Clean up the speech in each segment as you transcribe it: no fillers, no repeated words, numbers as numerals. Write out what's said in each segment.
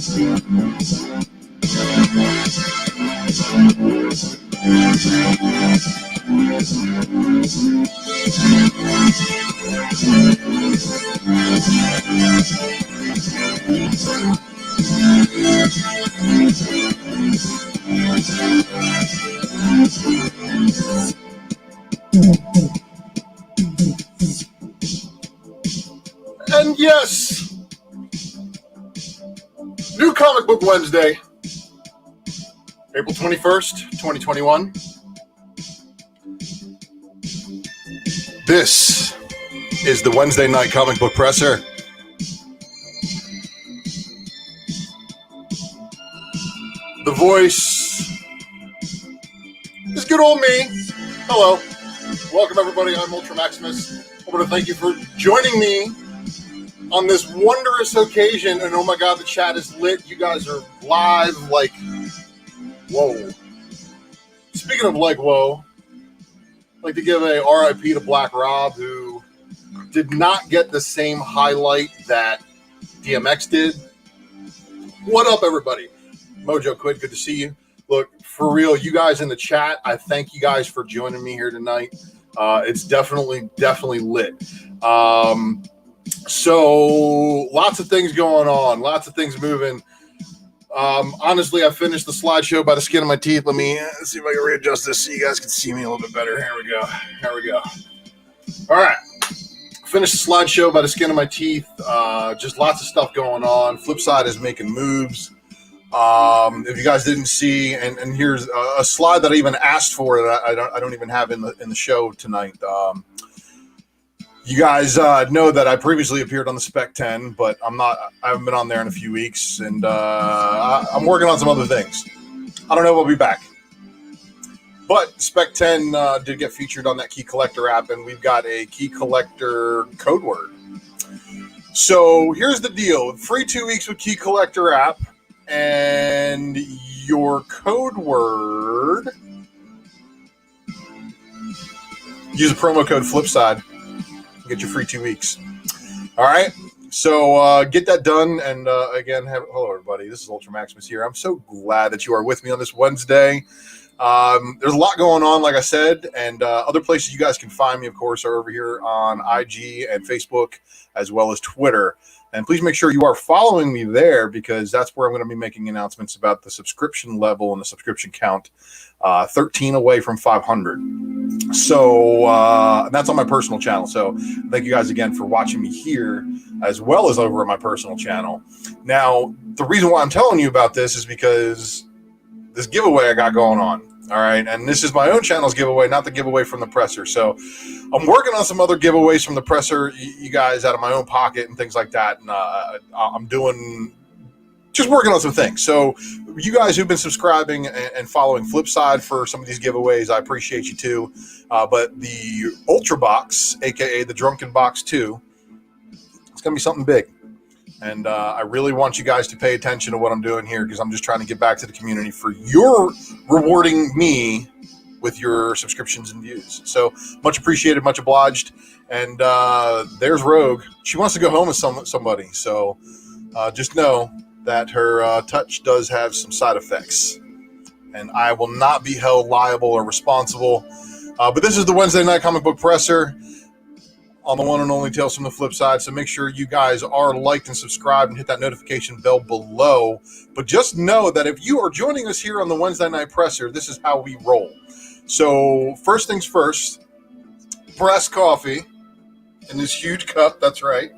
And yes, new Comic Book Wednesday, April 21st, 2021. This is the Wednesday night comic book presser. The voice is good old me. Hello. Welcome, everybody. I'm Ultra Maximus. I want to thank you for joining me on this wondrous occasion. And oh my God, the chat is lit. You guys are live. Like, whoa. Speaking of like, whoa, I'd like to give a RIP to Black Rob, who did not get the same highlight that DMX did. What up, everybody? Mojo Quid, good to see you. Look, for real, you guys in the chat, I thank you guys for joining me here tonight. It's definitely lit. So lots of things going on, lots of things moving. Honestly, I finished the slideshow by the skin of my teeth. Let me see if I can readjust this so you guys can see me a little bit better. Here we go. All right. Finished the slideshow by the skin of my teeth. Just lots of stuff going on. Flipside is making moves. If you guys didn't see, and here's a slide that I even asked for that I don't even have in the show tonight. You guys know that I previously appeared on the Spec 10, but I haven't been on there in a few weeks, and I'm working on some other things. I don't know if I'll be back. But Spec 10 did get featured on that Key Collector app, and we've got a Key Collector code word. So here's the deal. Free 2 weeks with Key Collector app, and your code word, use a promo code Flipside. Get your free 2 weeks. All right. So get that done. And again, hello, everybody. This is Ultra Maximus here. I'm so glad that you are with me on this Wednesday. There's a lot going on, like I said, and other places you guys can find me, of course, are over here on IG and Facebook, as well as Twitter. And please make sure you are following me there, because that's where I'm going to be making announcements about the subscription level and the subscription count. 13 away from 500. So that's on my personal channel. So thank you guys again for watching me here, as well as over at my personal channel. Now, the reason why I'm telling you about this is because this giveaway I got going on. All right. And this is my own channel's giveaway, not the giveaway from the presser. So I'm working on some other giveaways from the presser, you guys, out of my own pocket and things like that. And I'm just working on some things. So you guys who've been subscribing and following Flipside for some of these giveaways, I appreciate you too. But the Ultra Box, aka the Drunken Box 2, it's gonna be something big. And I really want you guys to pay attention to what I'm doing here, because I'm just trying to get back to the community for your rewarding me with your subscriptions and views. So much appreciated, much obliged. And there's Rogue. She wants to go home with somebody. So just know that her touch does have some side effects. And I will not be held liable or responsible. But this is the Wednesday Night Comic Book Presser on the one and only Tales from the Flip Side. So make sure you guys are liked and subscribed and hit that notification bell below. But just know that if you are joining us here on the Wednesday Night Presser, this is how we roll. So first things first, press coffee in this huge cup. That's right,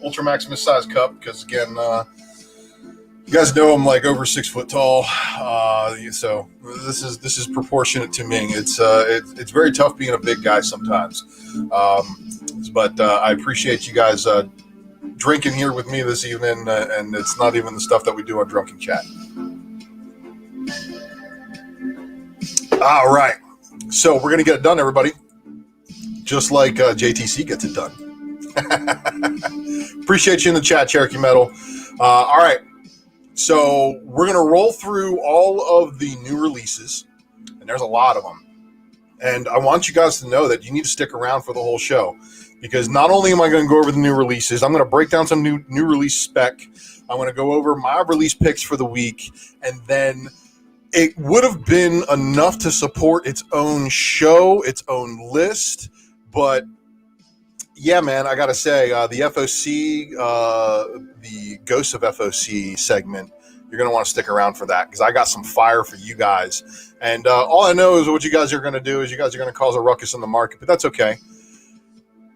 Ultra Maximus size cup. Because again, you guys know I'm like over 6 foot tall. So this is proportionate to me. It's very tough being a big guy sometimes. But I appreciate you guys drinking here with me this evening, and it's not even the stuff that we do on Drunken Chat. All right, so we're gonna get it done, everybody, just like JTC gets it done. Appreciate you in the chat, Cherokee Metal. All right, so we're gonna roll through all of the new releases, and there's a lot of them. And I want you guys to know that you need to stick around for the whole show. because not only am I going to go over the new releases, I'm going to break down some new release spec. I'm going to go over my release picks for the week, and then it would have been enough to support its own show, its own list. But yeah, man, I got to say, the FOC, the Ghosts of FOC segment, you're going to want to stick around for that, because I got some fire for you guys. And all I know is what you guys are going to do is you guys are going to cause a ruckus in the market, but that's okay.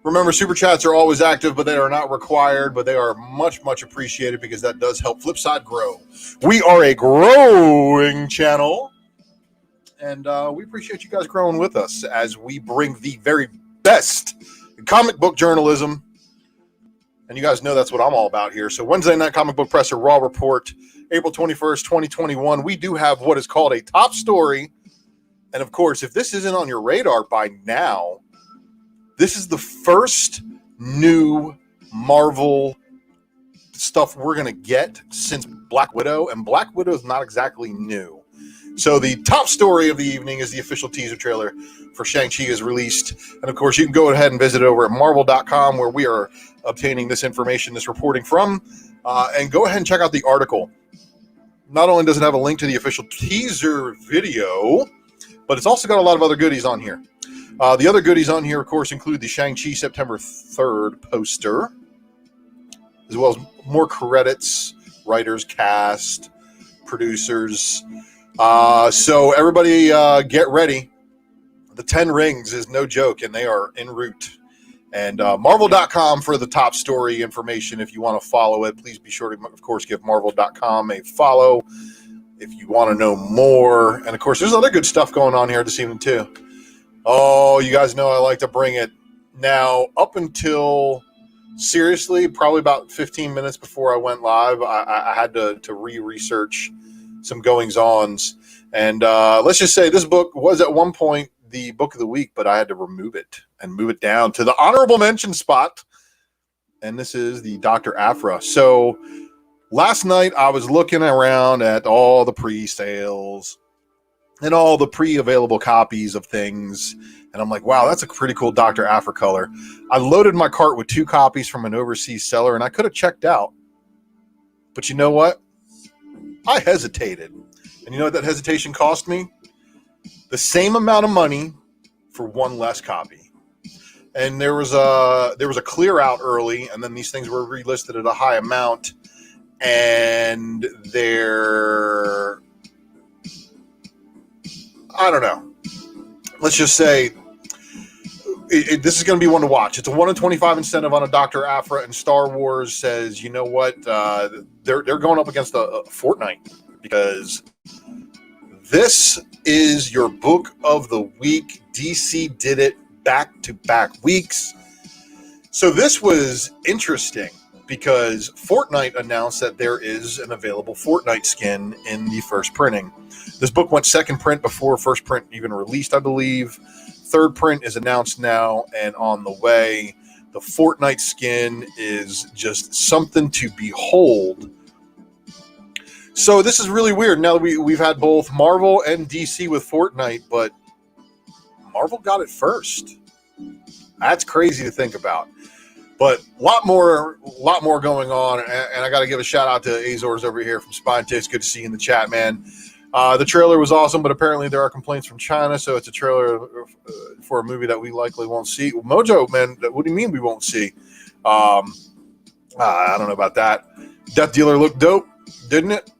Remember, super chats are always active, but they are not required, but they are much, much appreciated, because that does help Flipside grow. We are a growing channel, and we appreciate you guys growing with us as we bring the very best comic book journalism. And you guys know that's what I'm all about here. So Wednesday Night Comic Book Presser Raw Report, April 21st, 2021. We do have what is called a top story. And of course, if this isn't on your radar by now, this is the first new Marvel stuff we're going to get since Black Widow, and Black Widow is not exactly new. So the top story of the evening is the official teaser trailer for Shang-Chi is released. And of course, you can go ahead and visit over at marvel.com, where we are obtaining this information, this reporting from, and go ahead and check out the article. Not only does it have a link to the official teaser video, but it's also got a lot of other goodies on here. The other goodies on here, of course, include the Shang-Chi September 3rd poster, as well as more credits, writers, cast, producers. So everybody get ready. The 10 rings is no joke, and they are en route. And marvel.com for the top story information. If you want to follow it, please be sure to, of course, give marvel.com a follow if you want to know more. And, of course, there's other good stuff going on here this evening, too. Oh, you guys know I like to bring it. Now, up until, seriously, probably about 15 minutes before I went live, I had to research some goings-ons. And let's just say this book was at one point the book of the week, but I had to remove it and move it down to the honorable mention spot. And this is the Dr. Aphra. So last night I was looking around at all the pre-sales and all the pre-available copies of things, and I'm like, wow, that's a pretty cool Dr. Aphra color. I loaded my cart with 2 copies from an overseas seller, and I could have checked out. But you know what? I hesitated. And you know what that hesitation cost me? The same amount of money for one less copy. And there was a clear out early, and then these things were relisted at a high amount, and they're, I don't know. Let's just say this is going to be one to watch. It's a 1 in 25 incentive on a Dr. Aphra, and Star Wars says, you know what? They're going up against a Fortnite, because this is your book of the week. DC did it back-to-back weeks. So this was interesting, because Fortnite announced that there is an available Fortnite skin in the first printing. This book went second print before first print even released, I believe. Third print is announced now and on the way. The Fortnite skin is just something to behold. So this is really weird. Now that we've had both Marvel and DC with Fortnite, but Marvel got it first. That's crazy to think about. But a lot more going on, and I got to give a shout out to Azores over here from Spine Taste. Good to see you in the chat, man. The trailer was awesome, but apparently there are complaints from China, so it's a trailer for a movie that we likely won't see. Mojo, man, what do you mean we won't see? I don't know about that. Death Dealer looked dope, didn't it?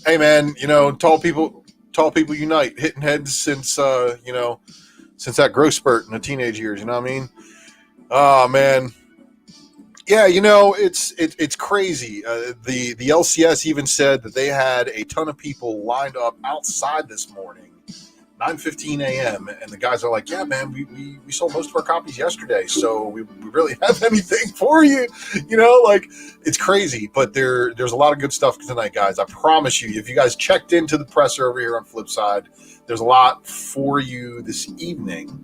Hey, man, you know, tall people unite, hitting heads since that growth spurt in the teenage years. You know what I mean? Oh, man. Yeah, you know, it's crazy. The LCS even said that they had a ton of people lined up outside this morning, 9:15 a.m. And the guys are like, yeah, man, we sold most of our copies yesterday, so we really have anything for you. You know, like, it's crazy. But there's a lot of good stuff tonight, guys. I promise you, if you guys checked into the presser over here on Flipside, there's a lot for you this evening.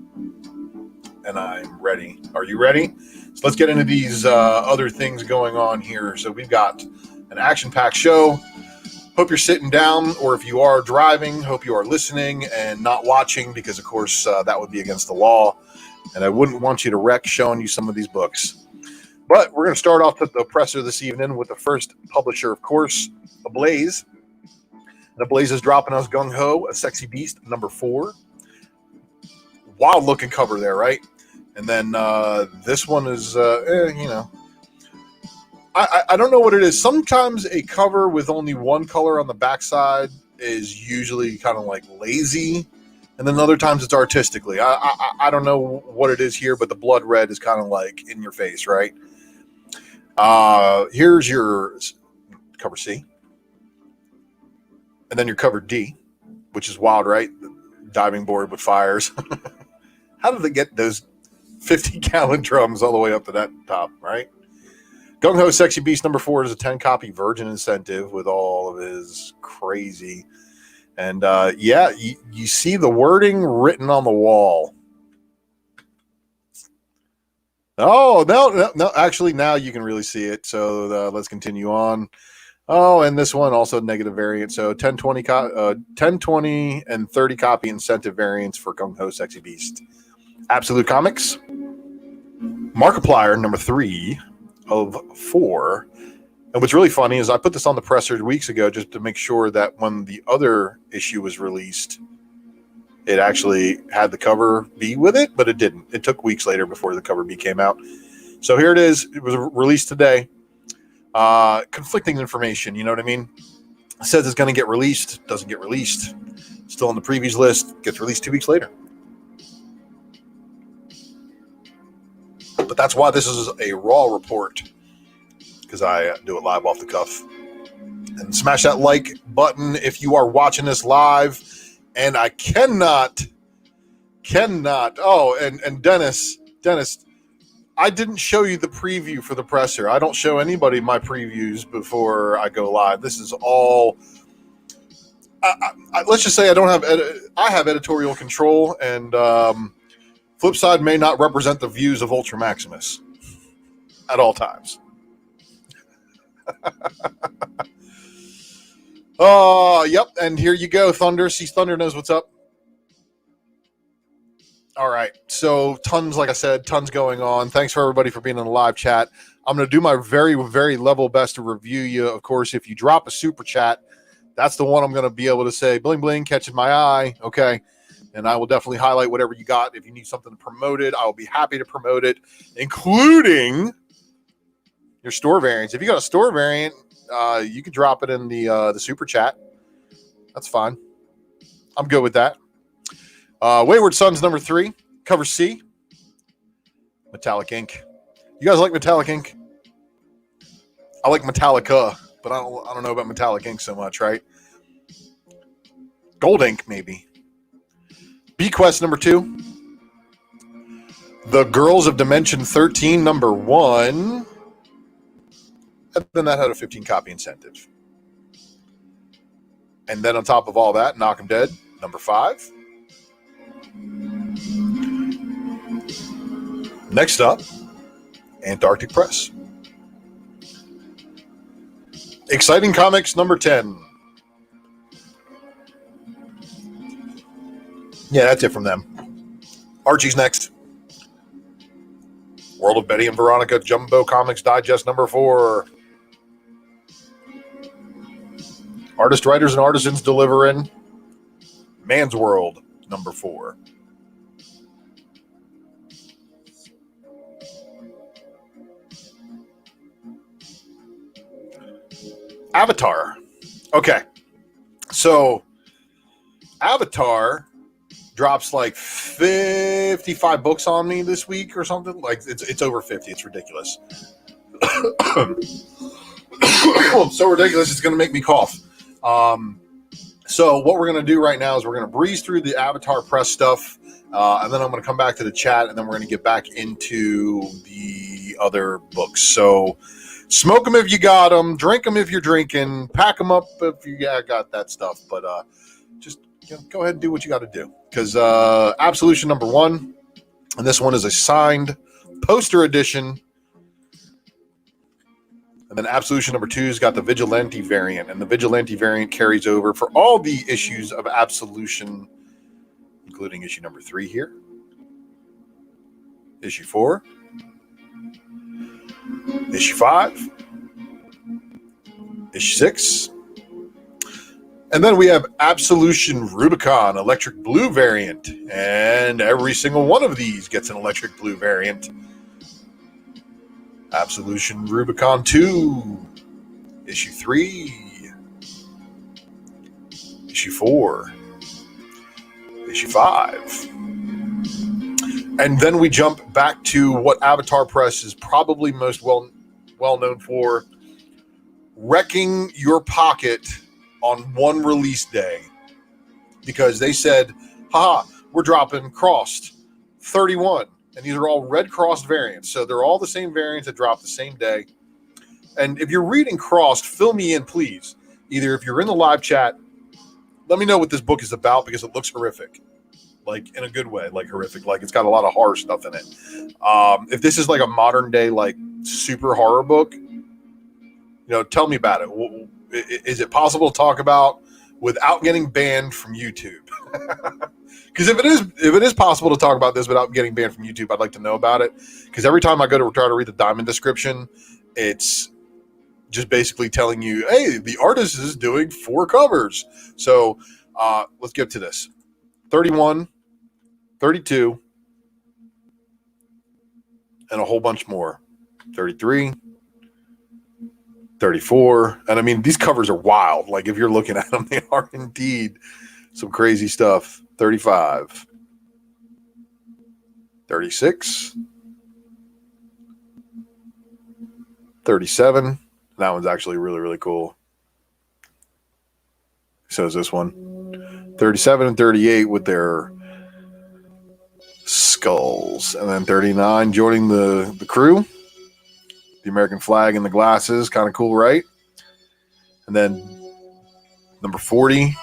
And I'm ready. Are you ready? So let's get into these other things going on here. So we've got an action-packed show. Hope you're sitting down, or if you are driving, hope you are listening and not watching, because, of course, that would be against the law. and I wouldn't want you to wreck showing you some of these books. But we're going to start off with the presser this evening with the first publisher, of course, Ablaze. And Ablaze is dropping us Gung Ho, a Sexy Beast, number 4. Wild looking cover there, right? And then this one is, you know, I don't know what it is. Sometimes a cover with only one color on the backside is usually kind of like lazy, and then other times it's artistically. I don't know what it is here, but the blood red is kind of like in your face, right? Here's your cover C, and then your cover D, which is wild, right? The diving board with fires. How did they get those 50-gallon drums all the way up to that top, right? Gung Ho Sexy Beast number 4 is a 10-copy Virgin incentive with all of his crazy. And yeah, you see the wording written on the wall. Oh, no, actually, now you can really see it. So let's continue on. Oh, and this one also negative variant. So 10, 20, and 30 copy incentive variants for Gung Ho Sexy Beast. Absolute Comics. Markiplier number 3 of 4. And what's really funny is I put this on the presser weeks ago just to make sure that when the other issue was released, it actually had the cover B with it, but it didn't. It took weeks later before the cover B came out. So here it is. It was released today. Conflicting information, you know what I mean? It says it's going to get released, doesn't get released. Still on the previews list, gets released 2 weeks later. But that's why this is a raw report, because I do it live off the cuff. And smash that like button if you are watching this live. And I cannot. Oh, and Dennis, I didn't show you the preview for the presser. I don't show anybody my previews before I go live. This is all. Let's just say I have editorial control, and Flipside may not represent the views of UltraMaximus at all times. Oh, yep. And here you go, Thunder. See, Thunder knows what's up. All right. So tons, like I said, tons going on. Thanks for everybody for being in the live chat. I'm going to do my very, very level best to review you. Of course, if you drop a super chat, that's the one I'm going to be able to say, bling, bling, catching my eye. Okay. And I will definitely highlight whatever you got. If you need something to promote it, I'll be happy to promote it, including your store variants. If you got a store variant, you can drop it in the super chat. That's fine. I'm good with that. Wayward Sons number 3, cover C, metallic ink. You guys like metallic ink? I like Metallica, but I don't know about metallic ink so much, right? Gold ink, maybe. B-Quest number 2. The Girls of Dimension 13 number 1. And then that had a 15-copy incentive. And then on top of all that, Knock 'em Dead number 5. Next up, Antarctic Press. Exciting Comics number 10. Yeah, that's it from them. Archie's next. World of Betty and Veronica Jumbo Comics Digest number 4. Artist, Writers, and Artisans delivering Man's World number 4. Avatar. Okay. So Avatar drops like 55 books on me this week or something. Like it's over 50. It's ridiculous. It's so ridiculous it's going to make me cough. So what we're going to do right now is we're going to breeze through the Avatar Press stuff, and then I'm going to come back to the chat, and then we're going to get back into the other books. So smoke them if you got them, drink them if you're drinking, pack them up if you got that stuff. But just go ahead and do what you got to do, because Absolution number 1, and this one is a signed poster edition. And then Absolution number 2's got the Vigilante variant, and the Vigilante variant carries over for all the issues of Absolution, including issue number 3 here. issue 4, issue 5, issue 6. And then we have Absolution Rubicon Electric Blue variant. And every single one of these gets an Electric Blue variant. Absolution Rubicon 2, issue 3, issue 4, issue 5. And then we jump back to what Avatar Press is probably most well known for, wrecking your pocket on one release day, because they said, haha, we're dropping Crossed 31, and these are all red crossed variants, so they're all the same variants that drop the same day. And if you're reading Crossed, fill me in, please. Either if you're in the live chat, let me know what this book is about, because it looks horrific, like in a good way, like horrific, like it's got a lot of horror stuff in it. If this is like a modern day, like super horror book, tell me about it. Is it possible to talk about without getting banned from YouTube? Because if it is possible to talk about this without getting banned from YouTube, I'd like to know about it. Because every time I go to try to read the Diamond description, it's just basically telling you, hey, the artist is doing 4 covers. So let's get to this. 31, 32, and a whole bunch more. 33, 34. And I mean, these covers are wild. Like, if you're looking at them, they are indeed some crazy stuff. 35, 36, 37. That one's actually really, really cool. So is this one. 37 and 38 with their skulls. And then 39 joining the crew. The American flag and the glasses. Kind of cool, right? And then number 40.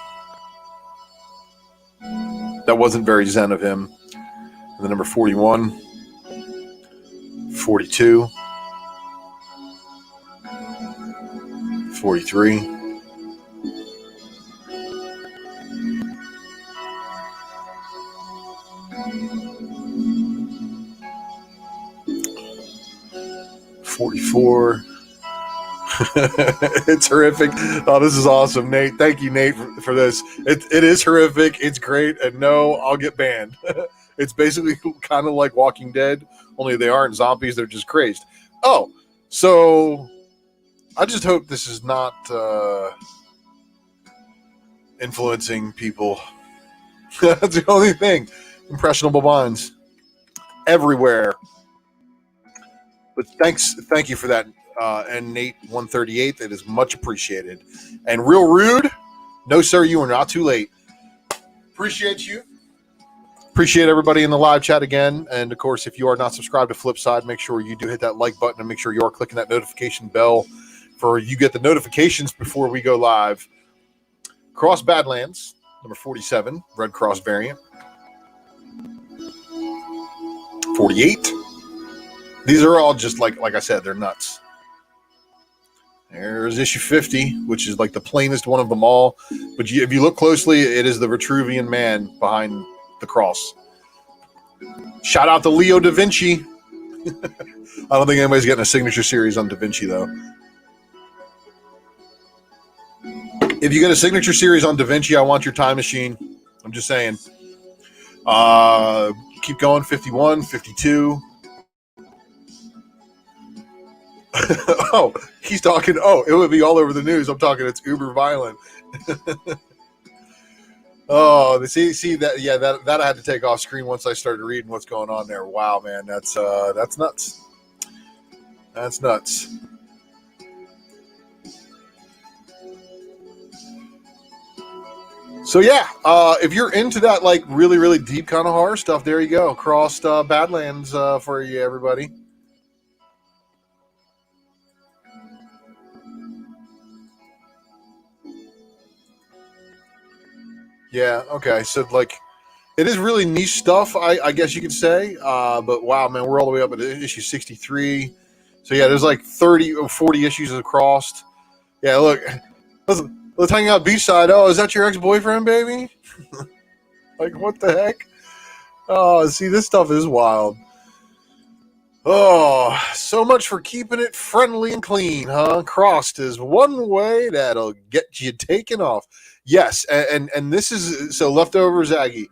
That wasn't very zen of him. And then number 41. 42. 43. 44. It's horrific. Oh, this is awesome, Nate. Thank you, Nate, for this. It is horrific. It's great. And no, I'll get banned. It's basically kind of like Walking Dead, only they aren't zombies. They're just crazed. Oh, so I just hope this is not influencing people. That's the only thing. Impressionable minds everywhere. But thank you for that. And Nate 138, that is much appreciated. And Real Rude, no sir, you are not too late. Appreciate you. Appreciate everybody in the live chat again. And of course, if you are not subscribed to Flipside, make sure you do hit that like button and make sure you are clicking that notification bell for you get the notifications before we go live. Cross Badlands, number 47, Red Cross variant. 48. These are all just like I said, they're nuts. There's issue 50, which is like the plainest one of them all. But if you look closely, it is the Vitruvian man behind the cross. Shout out to Leo da Vinci. I don't think anybody's getting a signature series on Da Vinci, though. If you get a signature series on Da Vinci, I want your time machine. I'm just saying. Keep going. 51, 52. Oh, he's talking. Oh, it would be all over the news. I'm talking. It's uber violent. Oh, see that? Yeah, that I had to take off screen once I started reading what's going on there. Wow, man, that's nuts. That's nuts. So yeah, if you're into that like really, really deep kind of horror stuff, there you go. Crossed Badlands for you, everybody. Yeah, okay. So, like, it is really niche stuff, I guess you could say. But, wow, man, we're all the way up at issue 63. So, yeah, there's like 30 or 40 issues across. Yeah, look, let's hang out beachside. Oh, is that your ex-boyfriend, baby? Like, what the heck? Oh, see, this stuff is wild. Oh, so much for keeping it friendly and clean, huh? Crossed is one way that'll get you taken off. Yes, and this is so leftovers, Aggie.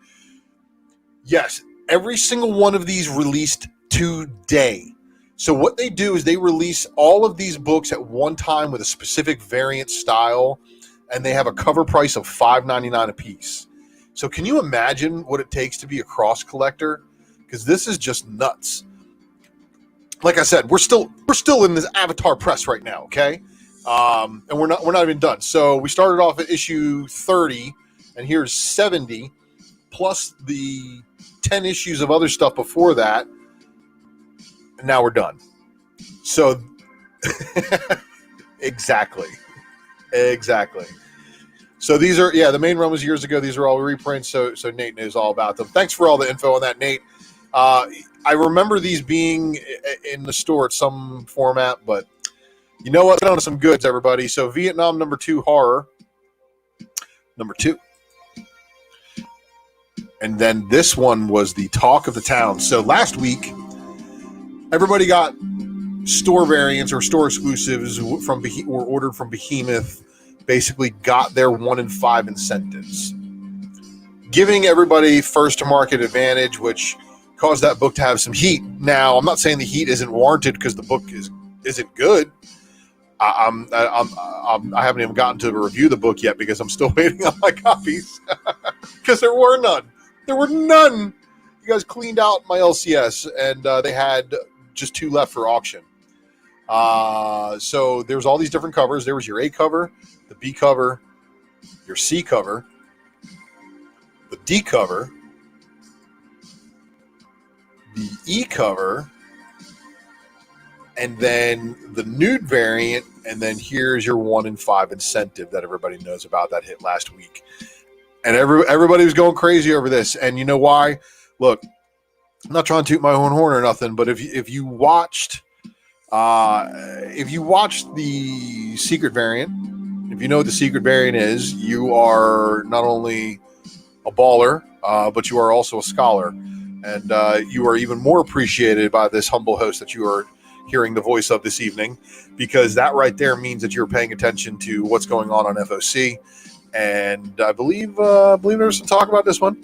Yes, every single one of these released today. So what they do is they release all of these books at one time with a specific variant style, and they have a cover price of $5.99 a piece. So can you imagine what it takes to be a cross collector? Because this is just nuts. Like I said, we're still in this Avatar press right now, okay? And we're not even done. So we started off at issue 30, and here's 70, plus the 10 issues of other stuff before that, and now we're done. So exactly. So these are the main run was years ago. These are all reprints. So Nate knows all about them. Thanks for all the info on that, Nate. I remember these being in the store at some format, but you know what? Get on to some goods, everybody. So Vietnam #2 horror, #2. And then this one was the talk of the town. So last week, everybody got store variants or store exclusives were ordered from Behemoth, basically got their 1 in 5 incentives, giving everybody first to market advantage, which caused that book to have some heat. Now, I'm not saying the heat isn't warranted because the book isn't good. I haven't even gotten to review the book yet because I'm still waiting on my copies because there were none. There were none. You guys cleaned out my LCS, and they had just 2 left for auction. So there's all these different covers. There was your A cover, the B cover, your C cover, the D cover, the E cover, and then the nude variant, and then here's your 1 in 5 incentive that everybody knows about that hit last week. And everybody was going crazy over this. And you know why? Look, I'm not trying to toot my own horn or nothing, but if you watched the secret variant, if you know what the secret variant is, you are not only a baller, but you are also a scholar. And you are even more appreciated by this humble host that you are hearing the voice of this evening, because that right there means that you're paying attention to what's going on FOC. And I believe there's some talk about this one.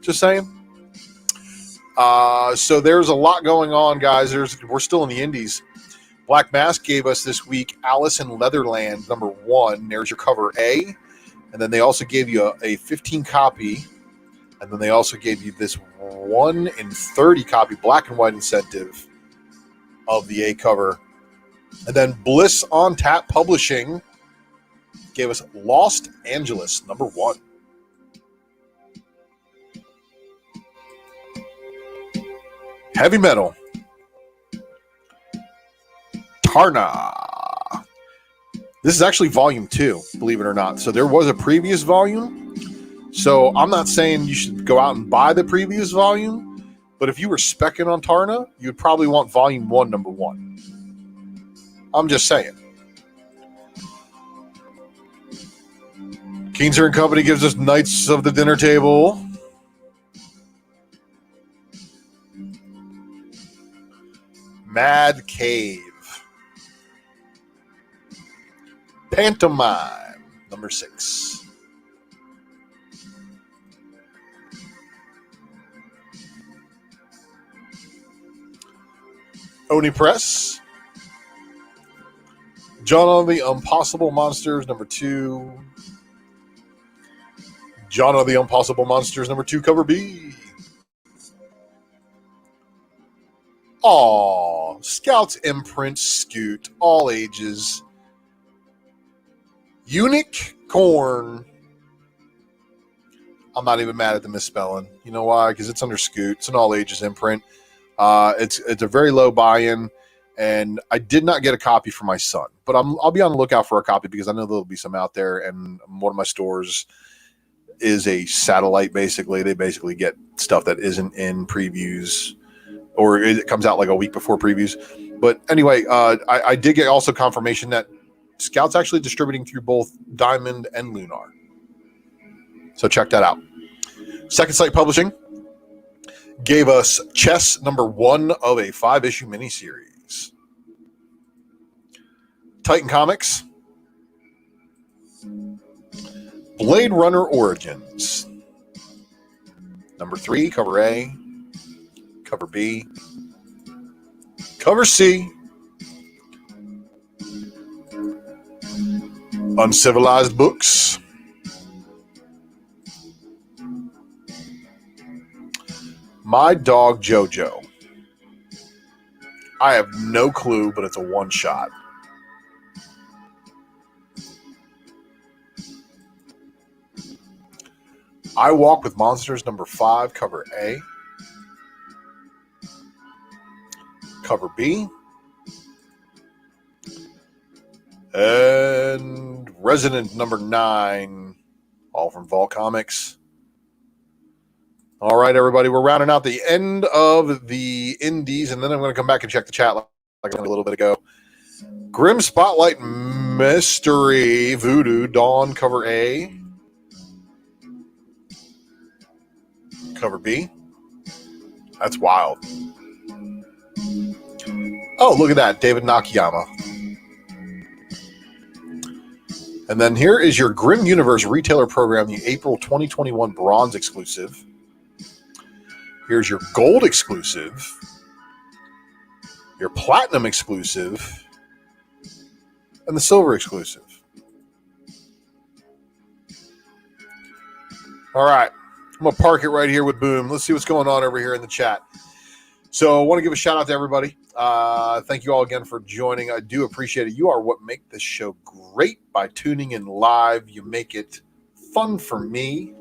Just saying. So there's a lot going on, guys. We're still in the indies. Black Mask gave us this week Alice in Leatherland #1. There's your cover A. And then they also gave you a 15 copy. And then they also gave you this 1 in 30 copy black and white incentive of the A cover. And then Bliss on Tap Publishing gave us Lost Angeles #1. Heavy Metal. Tarna. This is actually volume 2, believe it or not. So there was a previous volume. So I'm not saying you should go out and buy the previous volume, but if you were specking on Tarna, you'd probably want volume 1, #1. I'm just saying. Keenser and Company gives us Knights of the Dinner Table. Mad Cave. Pantomime #6. Oni Press. John of the Impossible Monsters #2. John of the Impossible Monsters #2, cover B. Aw, Scouts Imprint Scoot, all ages. Unicorn. I'm not even mad at the misspelling. You know why? Because it's under Scoot. It's an all ages imprint. It's a very low buy-in, and I did not get a copy for my son, but I'll be on the lookout for a copy because I know there'll be some out there. And one of my stores is a satellite. Basically, they basically get stuff that isn't in previews, or it comes out like a week before previews. But anyway, I did get also confirmation that Scout's actually distributing through both Diamond and Lunar. So check that out. Second Sight Publishing gave us Chess #1 of a 5-issue miniseries. Titan Comics, Blade Runner Origins, #3, cover A, cover B, cover C, Uncivilized Books, My Dog Jojo. I have no clue, but it's a one-shot. I Walk with Monsters #5, cover A, cover B, and Resident #9, all from Vault Comics. All right, everybody, we're rounding out the end of the indies, and then I'm going to come back and check the chat like I did a little bit ago. Grim Spotlight Mystery Voodoo Dawn, cover A, cover B. That's wild. Oh, look at that, David Nakayama. And then here is your Grim Universe Retailer Program, the April 2021 Bronze exclusive. Here's your Gold exclusive, your Platinum exclusive, and the Silver exclusive. All right. I'm going to park it right here with Boom. Let's see what's going on over here in the chat. So I want to give a shout out to everybody. Thank you all again for joining. I do appreciate it. You are what make this show great by tuning in live. You make it fun for me.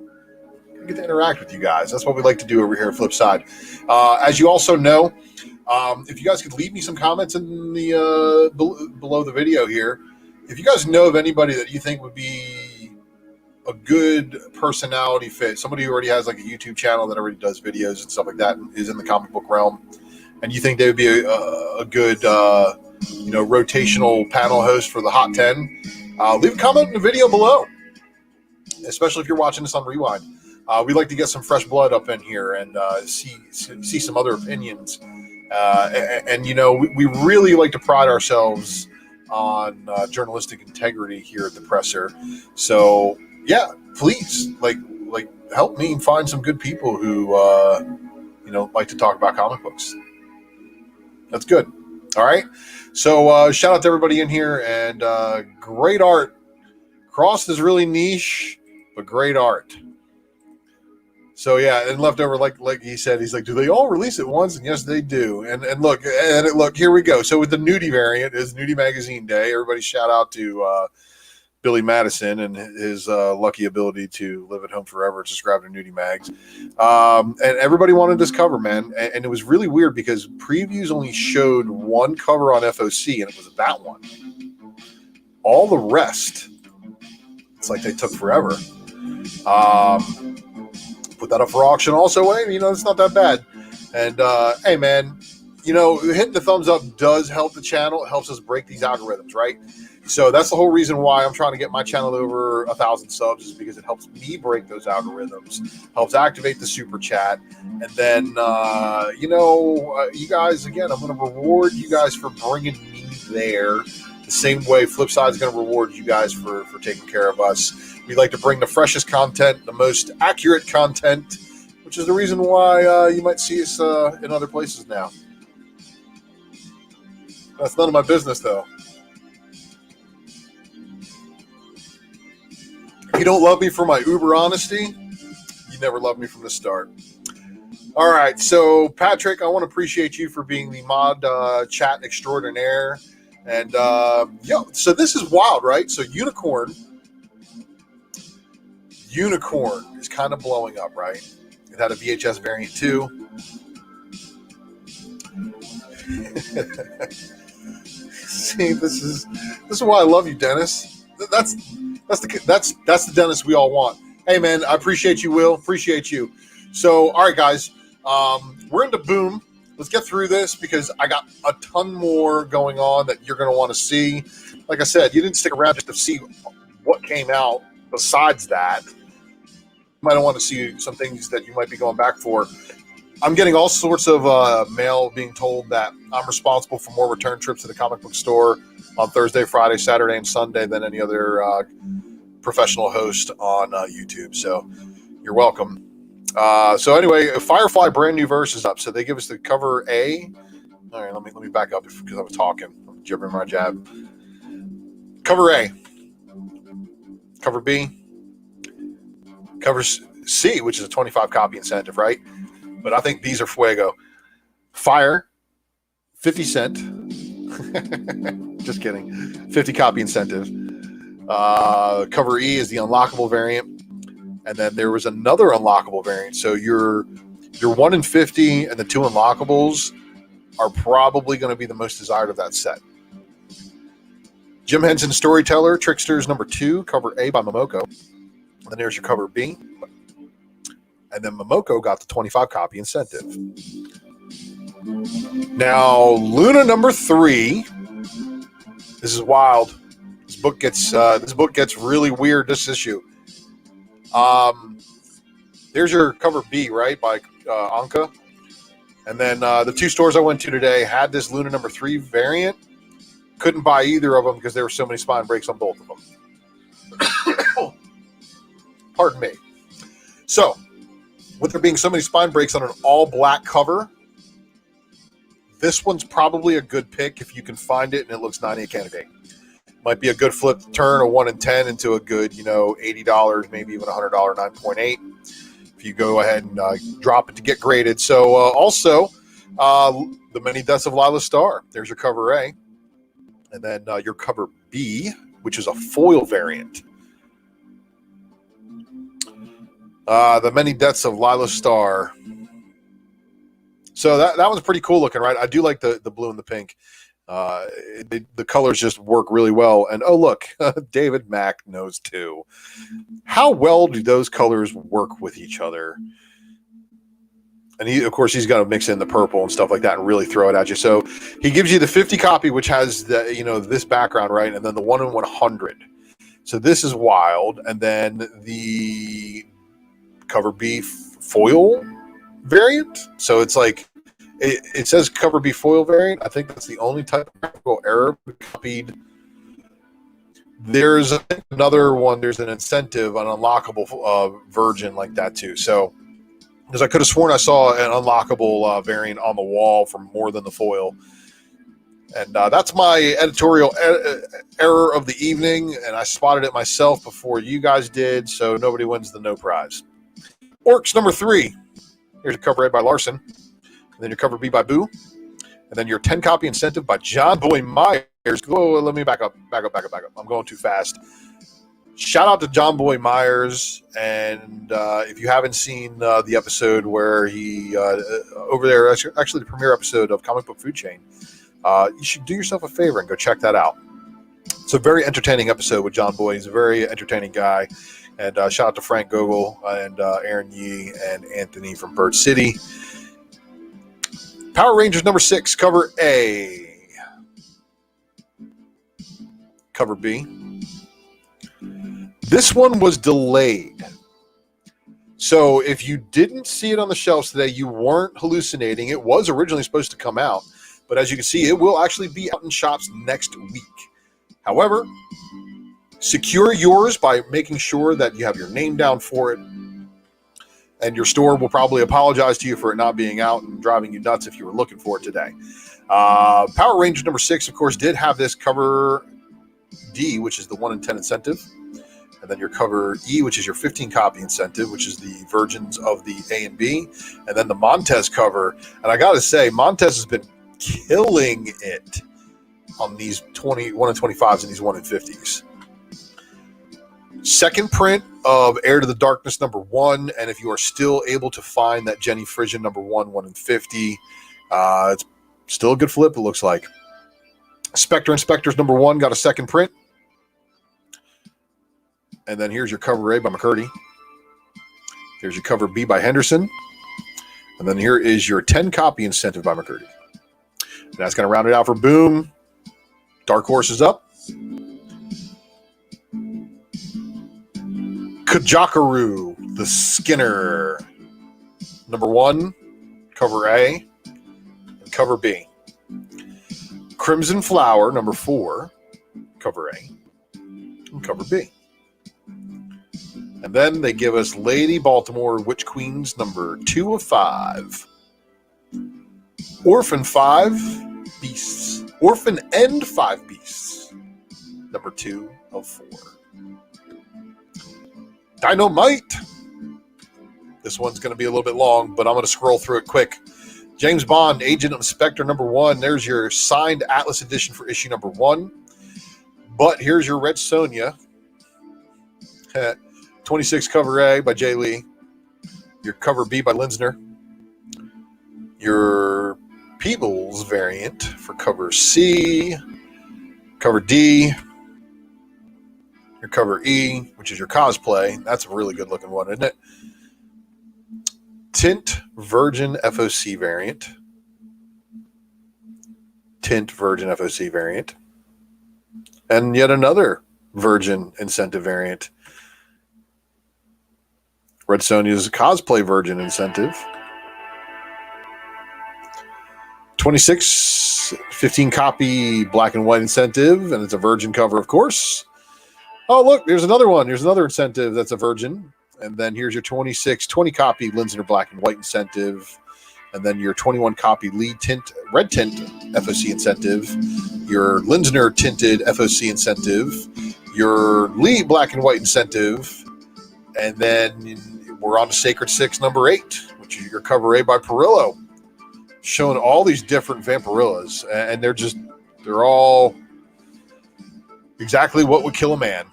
I get to interact with you guys. That's what we like to do over here at Flipside. As you also know, if you guys could leave me some comments in the below the video here. If you guys know of anybody that you think would be a good personality fit, somebody who already has like a YouTube channel that already does videos and stuff like that, and is in the comic book realm, and you think they would be a good rotational panel host for the Hot 10, leave a comment in the video below, especially if you're watching this on Rewind. We'd like to get some fresh blood up in here and see some other opinions, and we really like to pride ourselves on journalistic integrity here at the Presser. So yeah, please, like help me find some good people who, like to talk about comic books. That's good. All right. So shout out to everybody in here, and great art. Crossed is really niche, but great art. So yeah, and Leftover, like he said, he's like, do they all release it once? And yes, they do. And look, here we go. So with the nudie variant, is Nudie Magazine Day. Everybody shout out to Billy Madison and his lucky ability to live at home forever to subscribe to Nudie Mags. And everybody wanted this cover, man. And it was really weird because previews only showed one cover on FOC, and it was that one. All the rest, it's like they took forever. Put that up for auction also. It's not that bad. And hey, man, hitting the thumbs up does help the channel. It helps us break these algorithms, right? So that's the whole reason why I'm trying to get my channel over 1,000 subs, is because it helps me break those algorithms, helps activate the super chat. And then, you guys, again, I'm going to reward you guys for bringing me there the same way Flipside is going to reward you guys for taking care of us. We like to bring the freshest content, the most accurate content, which is the reason why you might see us in other places now. That's none of my business, though. If you don't love me for my uber honesty, you never loved me from the start. All right, so Patrick, I want to appreciate you for being the mod chat extraordinaire. And so this is wild, right? So Unicorn is kind of blowing up, right? It had a VHS variant too. See, this is why I love you, Dennis. That's the Dennis we all want. Hey, man, I appreciate you, Will. Appreciate you. So, all right, guys, we're into Boom. Let's get through this because I got a ton more going on that you're going to want to see. Like I said, you didn't stick around just to see what came out besides that. You might want to see some things that you might be going back for. I'm getting all sorts of mail being told that I'm responsible for more return trips to the comic book store on Thursday, Friday, Saturday, and Sunday than any other professional host on YouTube. So you're welcome. So anyway, Firefly brand new verse is up. So they give us the cover A. All right, let me back up because I was talking. I'm jibbering my jab. Cover A. Cover B. Cover C, which is a 25 copy incentive, right? But I think these are fuego. Fire, 50 cent. Just kidding. 50 copy incentive. Cover E is the unlockable variant. And then there was another unlockable variant. So your 1 in 50 and the 2 unlockables are probably going to be the most desired of that set. Jim Henson Storyteller, Tricksters number 2, cover A by Momoko. And then there's your cover B. And then Momoko got the 25 copy incentive. Now, Luna number 3. This is wild. This book gets really weird this issue. There's your cover B, right, by Anka. And then the 2 stores I went to today had this Luna number 3 variant. Couldn't buy either of them because there were so many spine breaks on both of them. Pardon me. So, with there being so many spine breaks on an all-black cover, this one's probably a good pick if you can find it and it looks 90 a candidate. Might be a good flip turn, a 1 in 10 into a good, $80, maybe even $100 9.8. If you go ahead and drop it to get graded. So also, The Many Deaths of Lila Starr. There's your cover A. And then your cover B, which is a foil variant. The Many Deaths of Lila Starr. So that one's pretty cool looking, right? I do like the blue and the pink. The colors just work really well. And oh, look, David Mack knows too. How well do those colors work with each other? And he's got to mix in the purple and stuff like that and really throw it at you. So he gives you the 50 copy, which has this background, right? And then the 1 in 100. So this is wild. And then the cover B foil variant. So it's like, it says cover B foil variant. I think that's the only typographical error copied. There's another one. There's an incentive, an unlockable version like that too. So, because I could have sworn I saw an unlockable variant on the wall for more than the foil. And that's my editorial error of the evening. And I spotted it myself before you guys did. So nobody wins the no prize. Orcs number 3. Here's a cover A by Larson. And then your cover B by Boo. And then your 10 copy incentive by John Boy Myers. Whoa, let me back up. I'm going too fast. Shout out to John Boy Myers. And if you haven't seen the episode where he, over there, actually the premiere episode of Comic Book Food Chain, you should do yourself a favor and go check that out. It's a very entertaining episode with John Boy. He's a very entertaining guy. And shout out to Frank Gogol and Aaron Yee and Anthony from Bird City. Power Rangers number 6, cover A. Cover B. This one was delayed. So if you didn't see it on the shelves today, you weren't hallucinating. It was originally supposed to come out. But as you can see, it will actually be out in shops next week. However, secure yours by making sure that you have your name down for it. And your store will probably apologize to you for it not being out and driving you nuts if you were looking for it today. Power Rangers number 6, of course, did have this cover D, which is the 1 in 10 incentive. And then your cover E, which is your 15 copy incentive, which is the versions of the A and B. And then the Montez cover. And I got to say, Montez has been killing it on these 1 in 25s and these 1 in 50s. Second print of Heir to the Darkness number 1, and if you are still able to find that Jenny Frisian number 1 in 50, it's still a good flip, it looks like. Spectre Inspectors number 1 got a second print. And then here's your cover A by McCurdy. Here's your cover B by Henderson. And then here is your 10 copy incentive by McCurdy. And that's going to round it out for Boom. Dark Horse is up. Kajakaru, the Skinner. Number 1, cover A, and cover B. Crimson Flower, number 4, cover A, and cover B. And then they give us Lady Baltimore Witch Queens, number 2 of 5. Orphan 5 Beasts. Orphan and 5 Beasts, number 2 of 4. Dynamite. This one's going to be a little bit long, but I'm going to scroll through it quick. James Bond, Agent of Spectre, number 1. There's your signed Atlas edition for issue number 1. But here's your Red Sonja. 26 cover A by Jay Lee. Your cover B by Linsner. Your Peebles variant for cover C. Cover D. Your cover E, which is your cosplay. That's a really good looking one, isn't it? Tint Virgin FOC variant. Tint Virgin FOC variant. And yet another Virgin incentive variant. Red Sonja's cosplay Virgin incentive. 26, 15 copy black and white incentive, and it's a Virgin cover, of course. Oh, look, there's another one. There's another incentive that's a Virgin. And then here's your 26, 20 copy Linsner black and white incentive. And then your 21 copy Lee tint, red tint FOC incentive. Your Linsner tinted FOC incentive. Your Lee black and white incentive. And then we're on to Sacred 6, number 8, which is your cover A by Perillo. Showing all these different Vampirillas. And they're all exactly what would kill a man.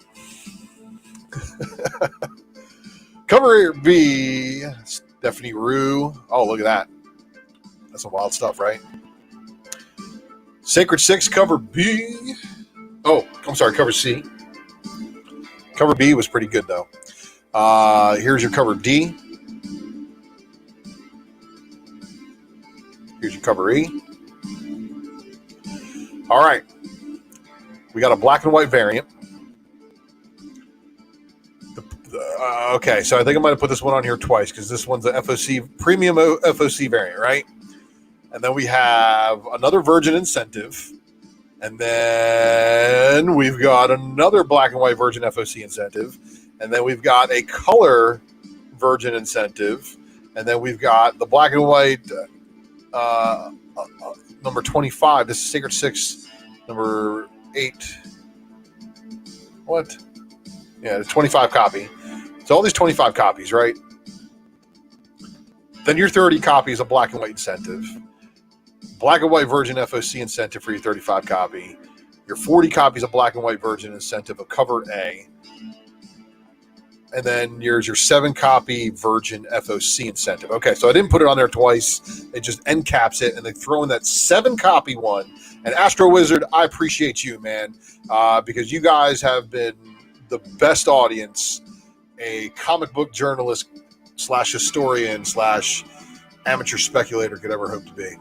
Cover B, Stephanie Rue. Oh, look at that. That's some wild stuff, right? Sacred 6, cover B. Oh, I'm sorry, cover C. Cover B was pretty good, though. Here's your cover D. Here's your cover E. All right. We got a black and white variant. Okay, so I think I might have put this one on here twice because this one's a FOC premium FOC variant, right? And then we have another Virgin incentive, and then we've got another black and white Virgin FOC incentive, and then we've got a color Virgin incentive, and then we've got the black and white number 25. This is Sacred 6, number 8. What? Yeah, the 25 copy. So all these 25 copies, right? Then your 30 copies of black and white incentive. Black and white Virgin FOC incentive for your 35 copy. Your 40 copies of black and white Virgin incentive of cover A. And then here's your 7 copy Virgin FOC incentive. Okay, so I didn't put it on there twice. It just end caps it, and they throw in that 7 copy one. And Astro Wizard, I appreciate you, man, because you guys have been the best audience a comic book journalist / historian / amateur speculator could ever hope to be,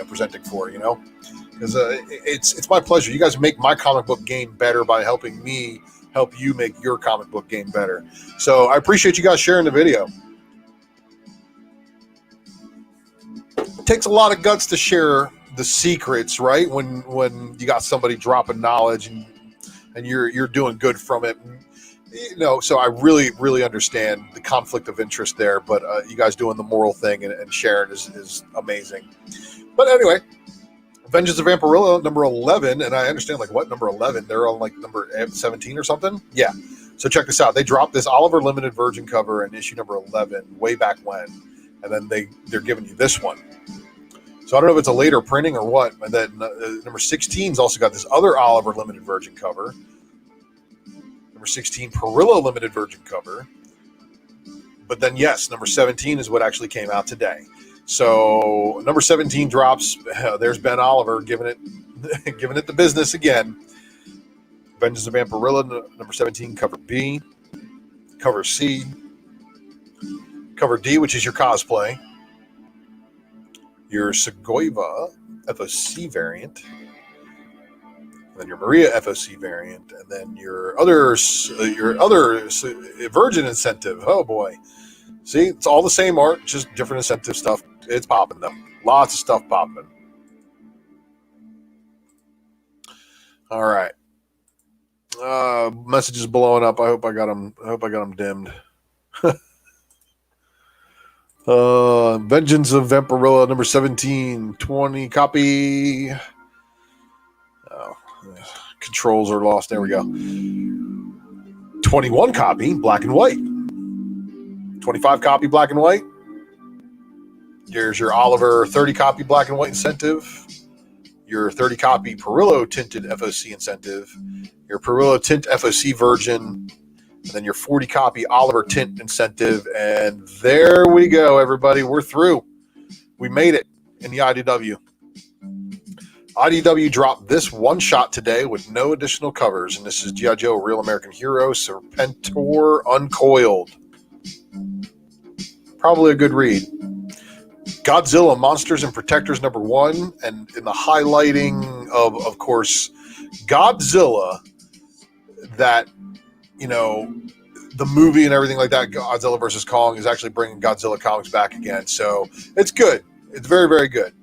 presenting for, because it's my pleasure. You guys make my comic book game better by helping me help you make your comic book game better. So I appreciate you guys sharing the video. It takes a lot of guts to share the secrets, right? When you got somebody dropping knowledge and you're doing good from it. So I really, really understand the conflict of interest there, but you guys doing the moral thing and sharing is amazing. But anyway, Vengeance of Vampirilla, number 11, and I understand, what, number 11? They're on, number 17 or something? Yeah. So check this out. They dropped this Oliver Limited Virgin cover in issue number 11 way back when, and then they're giving you this one. So I don't know if it's a later printing or what, and then number 16's also got this other Oliver Limited Virgin cover. Number 16 Perillo Limited Virgin cover. But then, yes, number 17 is what actually came out today. So number 17 drops. There's Ben Oliver giving it the business again. Vengeance of Vampirilla, number 17, cover B. Cover C. Cover D, which is your cosplay. Your Segoiva FOC variant. Then your Maria FOC variant, and then your other Virgin incentive. Oh boy, See, it's all the same art, just different incentive stuff. It's popping though. Lots of stuff popping. All right. Messages blowing up. I hope I got them dimmed. Vengeance of Vampirilla number 17, 20 copy. Oh, controls are lost. There we go. 21 copy, black and white. 25 copy, black and white. Here's your Oliver 30 copy black and white incentive. Your 30 copy Perillo tinted FOC incentive. Your Perillo tint FOC virgin. And then your 40 copy Oliver tint incentive. And there we go, everybody. We're through. We made it in the IDW. IDW dropped this one shot today with no additional covers. And this is G.I. Joe Real American Hero Serpentor Uncoiled. Probably a good read. Godzilla Monsters and Protectors number 1. And in the highlighting of course, Godzilla, that, you know, the movie and everything like that, Godzilla vs. Kong, is actually bringing Godzilla comics back again. So it's good. It's very, very good.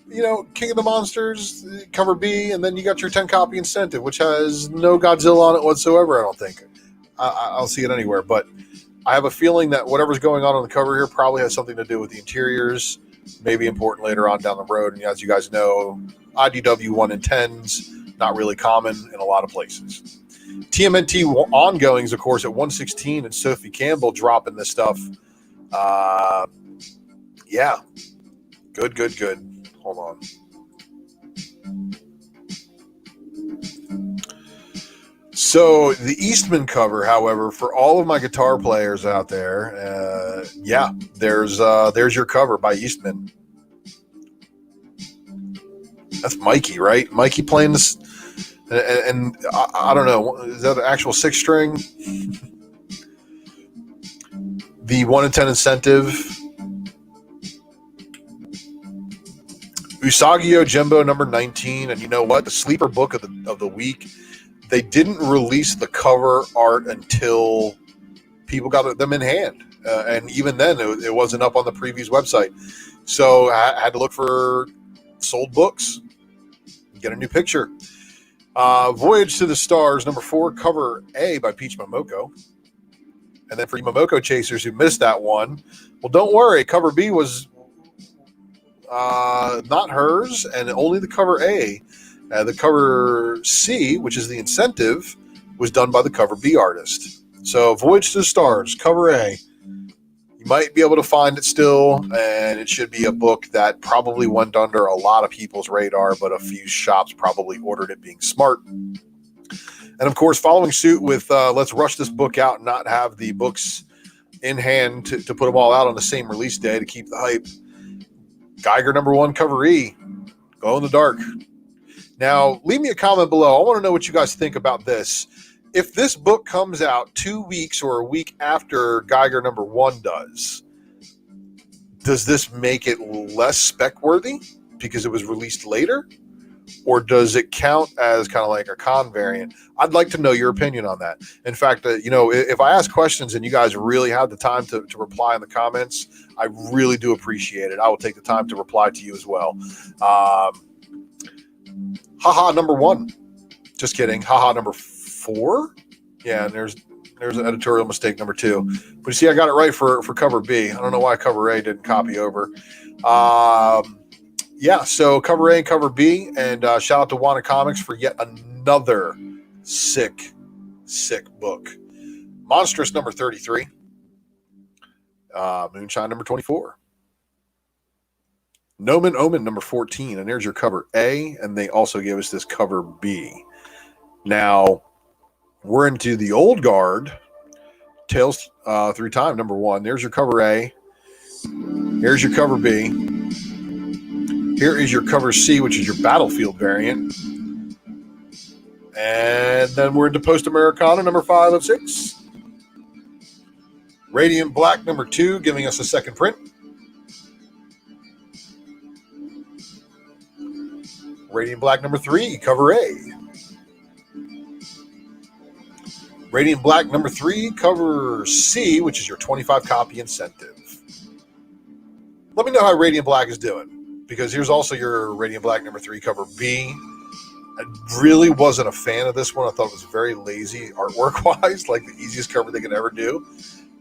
You know, King of the Monsters, cover B, and then you got your 10 copy incentive, which has no Godzilla on it whatsoever, I don't think. I'll see it anywhere, but I have a feeling that whatever's going on the cover here probably has something to do with the interiors, maybe important later on down the road. And as you guys know, IDW 1 in 10s, not really common in a lot of places. TMNT ongoings, of course, at 116, and Sophie Campbell dropping this stuff. Yeah, good. Hold on. So the Eastman cover, however, for all of my guitar players out there, yeah, there's your cover by Eastman. That's Mikey, right? Mikey playing this, and I don't know, is that an actual 6-string? The 1 in 10 incentive. Usagi Jimbo number 19, and you know what? The sleeper book of the week. They didn't release the cover art until people got them in hand, and even then, it wasn't up on the previews website. So I had to look for sold books, get a new picture. Voyage to the Stars number 4, cover A by Peach Momoko. And then for you Momoko chasers who missed that one, well, don't worry. Cover B was not hers, and only the cover A. The cover C, which is the incentive, was done by the cover B artist. So Voyage to the Stars, cover A. You might be able to find it still, and it should be a book that probably went under a lot of people's radar, but a few shops probably ordered it being smart. And of course, following suit with let's rush this book out and not have the books in hand to put them all out on the same release day to keep the hype. Geiger number 1, cover E, Glow in the Dark. Now, leave me a comment below. I want to know what you guys think about this. If this book comes out 2 weeks or a week after Geiger number 1 does this make it less spec-worthy because it was released later? Or does it count as kind of like a con variant? I'd like to know your opinion on that. In fact, if I ask questions and you guys really have the time to reply in the comments, I really do appreciate it. I will take the time to reply to you as well. Haha number 1. Just kidding. Haha number 4. Yeah, and there's an editorial mistake number 2. But you see, I got it right for cover B. I don't know why cover A didn't copy over. Yeah, so cover A and cover B, and shout out to Wanna Comics for yet another sick book. Monstrous number 33. Moonshine number 24. Nomen Omen number 14, and there's your cover A, and they also gave us this cover B. Now, we're into the old guard, Tales Through Time number 1. There's your cover A. Here's your cover B. Here is your cover C, which is your Battlefield variant. And then we're into Post Americana number 5 of 6. Radiant Black number 2, giving us a second print. Radiant Black number 3, cover A. Radiant Black number 3, cover C, which is your 25 copy incentive. Let me know how Radiant Black is doing, because here's also your Radiant Black number 3, cover B. I really wasn't a fan of this one. I thought it was very lazy artwork-wise, like the easiest cover they could ever do.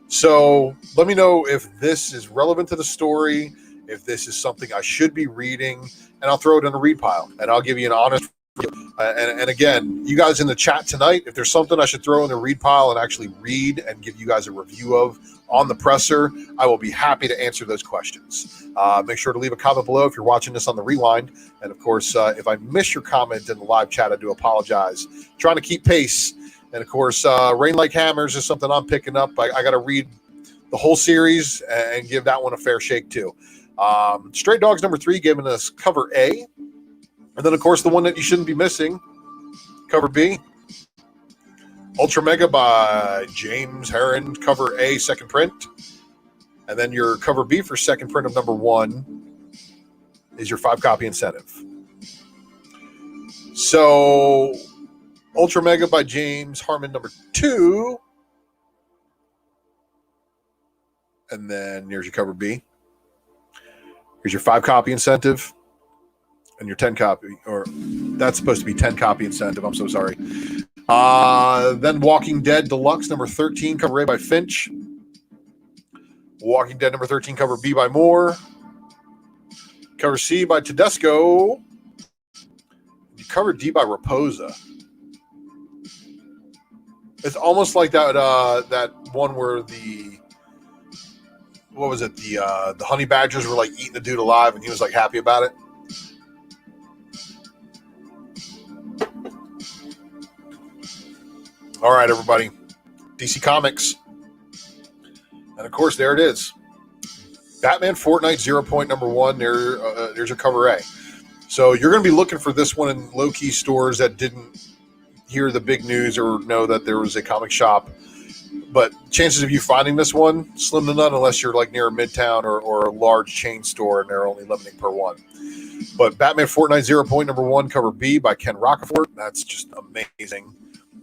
So let me know if this is relevant to the story, if this is something I should be reading, and I'll throw it in a read pile, and I'll give you an honest review. And again, you guys in the chat tonight, if there's something I should throw in the read pile and actually read and give you guys a review of on the presser, I will be happy to answer those questions. Make sure to leave a comment below if you're watching this on the rewind. And of course, if I miss your comment in the live chat, I do apologize. Trying to keep pace. And of course, Rain Like Hammers is something I'm picking up. I got to read the whole series and give that one a fair shake too. Stray Dogs number 3 giving us cover A. And then, of course, the one that you shouldn't be missing, cover B. Ultra Mega by James Herron, cover A, second print. And then your cover B for second print of number 1 is your 5 copy incentive. So, Ultra Mega by James Harmon number 2. And then here's your cover B. Here's your 5 copy incentive. And your 10 copy, or that's supposed to be 10 copy incentive. I'm so sorry. Then Walking Dead Deluxe number 13, cover A by Finch. Walking Dead number 13, cover B by Moore. Cover C by Tedesco. Cover D by Raposa. It's almost like that that one where the honey badgers were like eating the dude alive, and he was like happy about it. All right, everybody. DC Comics. And, of course, there it is. Batman Fortnite 0.1. There's your cover A. So you're going to be looking for this one in low-key stores that didn't hear the big news or know that there was a comic shop. But chances of you finding this one, slim to none, unless you're like near a Midtown or a large chain store and they're only limiting per one. But Batman Fortnite 0.1, cover B by Ken Rocafort. That's just amazing.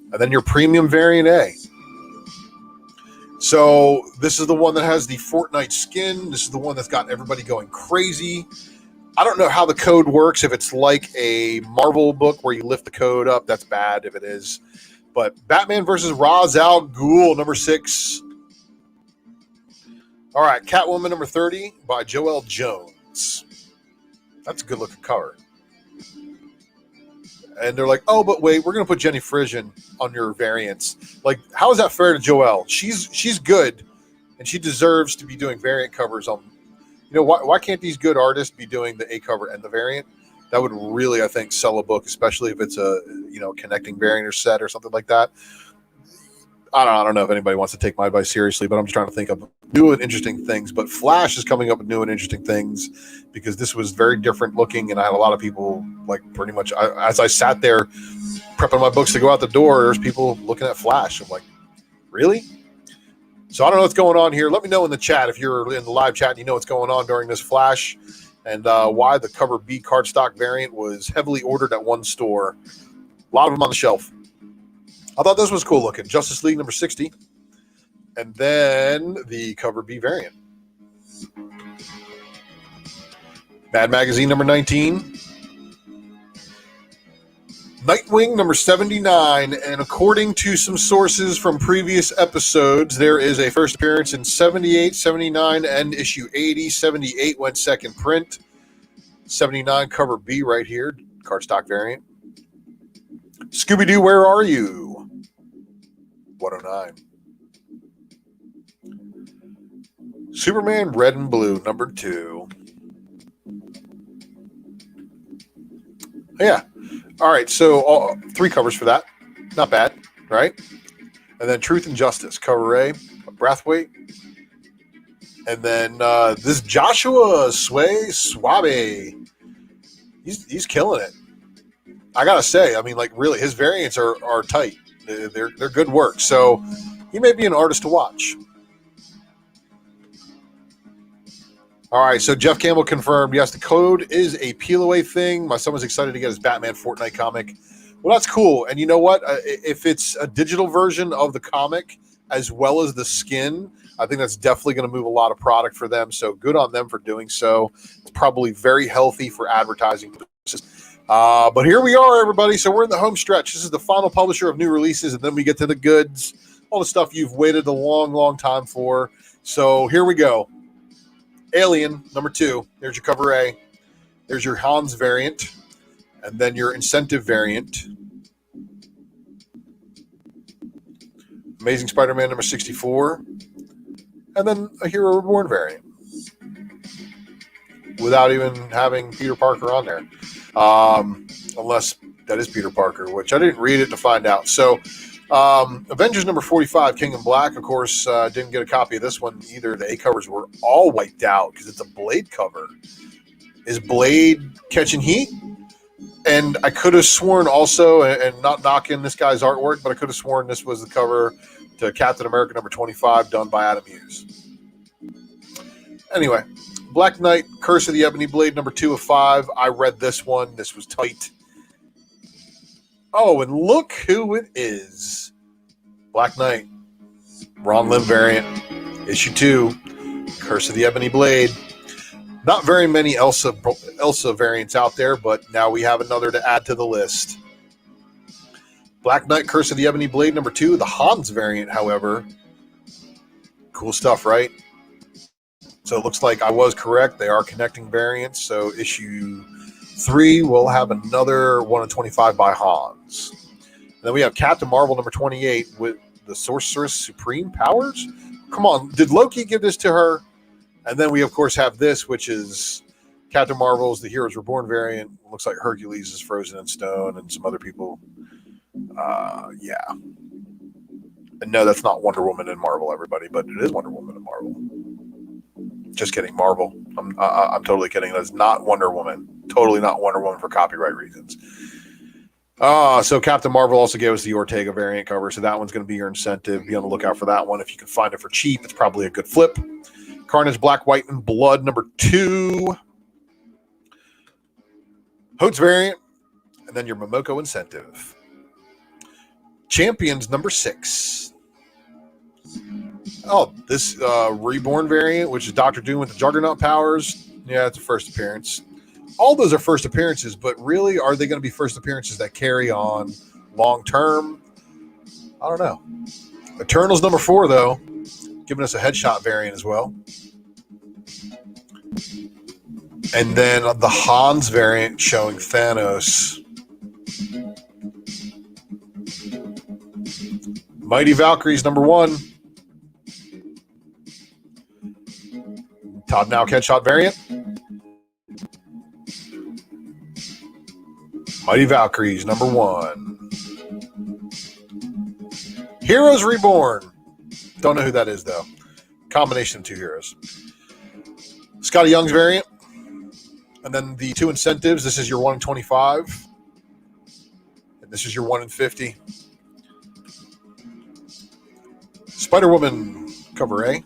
And then your premium variant A. So this is the one that has the Fortnite skin. This is the one that's got everybody going crazy. I don't know how the code works. If it's like a Marvel book where you lift the code up, that's bad if it is. But Batman versus Ra's al Ghul, number 6. All right, Catwoman number 30 by Joelle Jones. That's a good-looking cover. And they're like, oh, but wait, we're going to put Jenny Frisian on your variants. Like, how is that fair to Joelle? She's good, and she deserves to be doing variant covers on. You know, why can't these good artists be doing the A cover and the variant? That would really, I think, sell a book, especially if it's a, connecting variant or set or something like that. I don't know if anybody wants to take my advice seriously, but I'm just trying to think of new and interesting things. But Flash is coming up with new and interesting things because this was very different looking, and I had a lot of people, like, pretty much, as I sat there prepping my books to go out the door, there's people looking at Flash. I'm like, really? So I don't know what's going on here. Let me know in the chat if you're in the live chat and you know what's going on during this Flash and why the cover B cardstock variant was heavily ordered at one store. A lot of them on the shelf. I thought this was cool looking. Justice League number 60. And then the cover B variant. Mad Magazine number 19. Nightwing number 79. And according to some sources from previous episodes, there is a first appearance in 78, 79, and issue 80. 78 went second print. 79 cover B right here. Cardstock variant. Scooby-Doo, Where Are You? 109. Superman Red and Blue, number 2. Yeah. All right, so 3 covers for that. Not bad, right? And then Truth and Justice, cover A, Brathwaite. And then this Joshua Suave. He's killing it. I gotta say, I mean, like, really, his variants are tight. They're good work. So he may be an artist to watch. All right, so Jeff Campbell confirmed, yes, the code is a peel away thing. My son was excited to get his Batman Fortnite comic Well, that's cool. And you know what? If it's a digital version of the comic as well as the skin, I think that's definitely going to move a lot of product for them. So good on them for doing so. It's probably very healthy for advertising purposes. But here we are, everybody. So we're in the home stretch. This is the final publisher of new releases, and then we get to the goods, all the stuff you've waited a long, long time for. So here we go. Alien, number 2. There's your cover A. There's your Hans variant, and then your incentive variant. Amazing Spider-Man number 64, and then a Hero Reborn variant without even having Peter Parker on there, unless that is Peter Parker, which I didn't read it to find out. So Avengers number 45, King in Black, of course, didn't get a copy of this one either. The A covers were all wiped out because it's a Blade cover. Is Blade catching heat? And I could have sworn also, and not knocking this guy's artwork, but I could have sworn this was the cover to Captain America number 25 done by Adam Hughes. Anyway, Black Knight, Curse of the Ebony Blade number 2 of 5. I read this one. This was tight. Oh, and look who it is. Black Knight, Ron Lim variant, issue 2, Curse of the Ebony Blade. Not very many Elsa variants out there, but now we have another to add to the list. Black Knight, Curse of the Ebony Blade number 2, the Hans variant, however. Cool stuff, right? So it looks like I was correct. They are connecting variants. So issue 3 will have another 1 of 25 by Hans. And then we have Captain Marvel number 28 with the Sorceress Supreme powers. Come on, did Loki give this to her? And then we, of course, have this, which is Captain Marvel's The Heroes Reborn variant. Looks like Hercules is frozen in stone and some other people. Yeah. And no, that's not Wonder Woman in Marvel, everybody, but it is Wonder Woman in Marvel. Just kidding, Marvel. I'm totally kidding. That's not Wonder Woman. Totally not Wonder Woman for copyright reasons. So Captain Marvel also gave us the Ortega variant cover, so that one's going to be your incentive. Be on the lookout for that one. If you can find it for cheap, it's probably a good flip. Carnage, Black, White, and Blood, number 2. Hotes variant, and then your Momoko incentive. Champions, number 6. Oh, this Reborn variant, which is Doctor Doom with the Juggernaut powers. Yeah, it's a first appearance. All those are first appearances, but really, are they going to be first appearances that carry on long term? I don't know. Eternals, number 4, though. Giving us a headshot variant as well. And then the Hans variant showing Thanos. Mighty Valkyries, number 1. Todd Now headshot variant. Mighty Valkyries, number 1. Heroes Reborn. Don't know who that is, though. Combination of 2 heroes. Scotty Young's variant. And then the 2 incentives. This is your 1 in 25. And this is your 1 in 50. Spider-Woman cover A.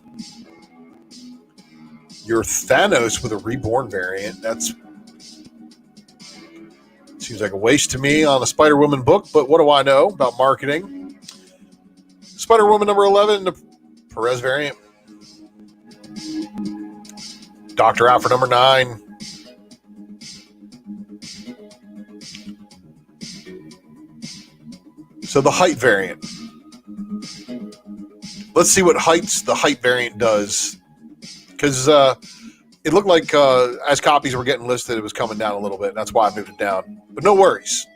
Your Thanos with a Reborn variant. That's seems like a waste to me on a Spider-Woman book, but what do I know about marketing? Spider-Woman number 11, the Perez variant. Dr. Alfred number 9. So the height variant. Let's see what the height variant does. Because it looked like as copies were getting listed, it was coming down a little bit. That's why I moved it down. But no worries.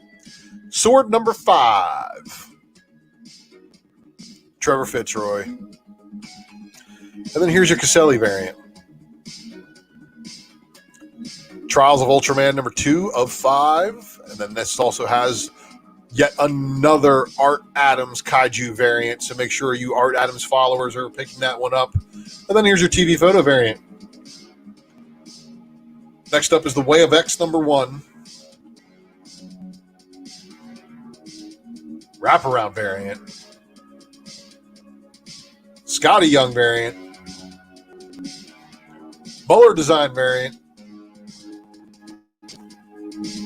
Sword number 5. Trevor Fitzroy. And then here's your Caselli variant. Trials of Ultraman number 2 of 5. And then this also has yet another Art Adams Kaiju variant. So make sure you Art Adams followers are picking that one up. And then here's your TV photo variant. Next up is the Way of X number 1. Wraparound variant. Scotty Young variant. Muller design variant.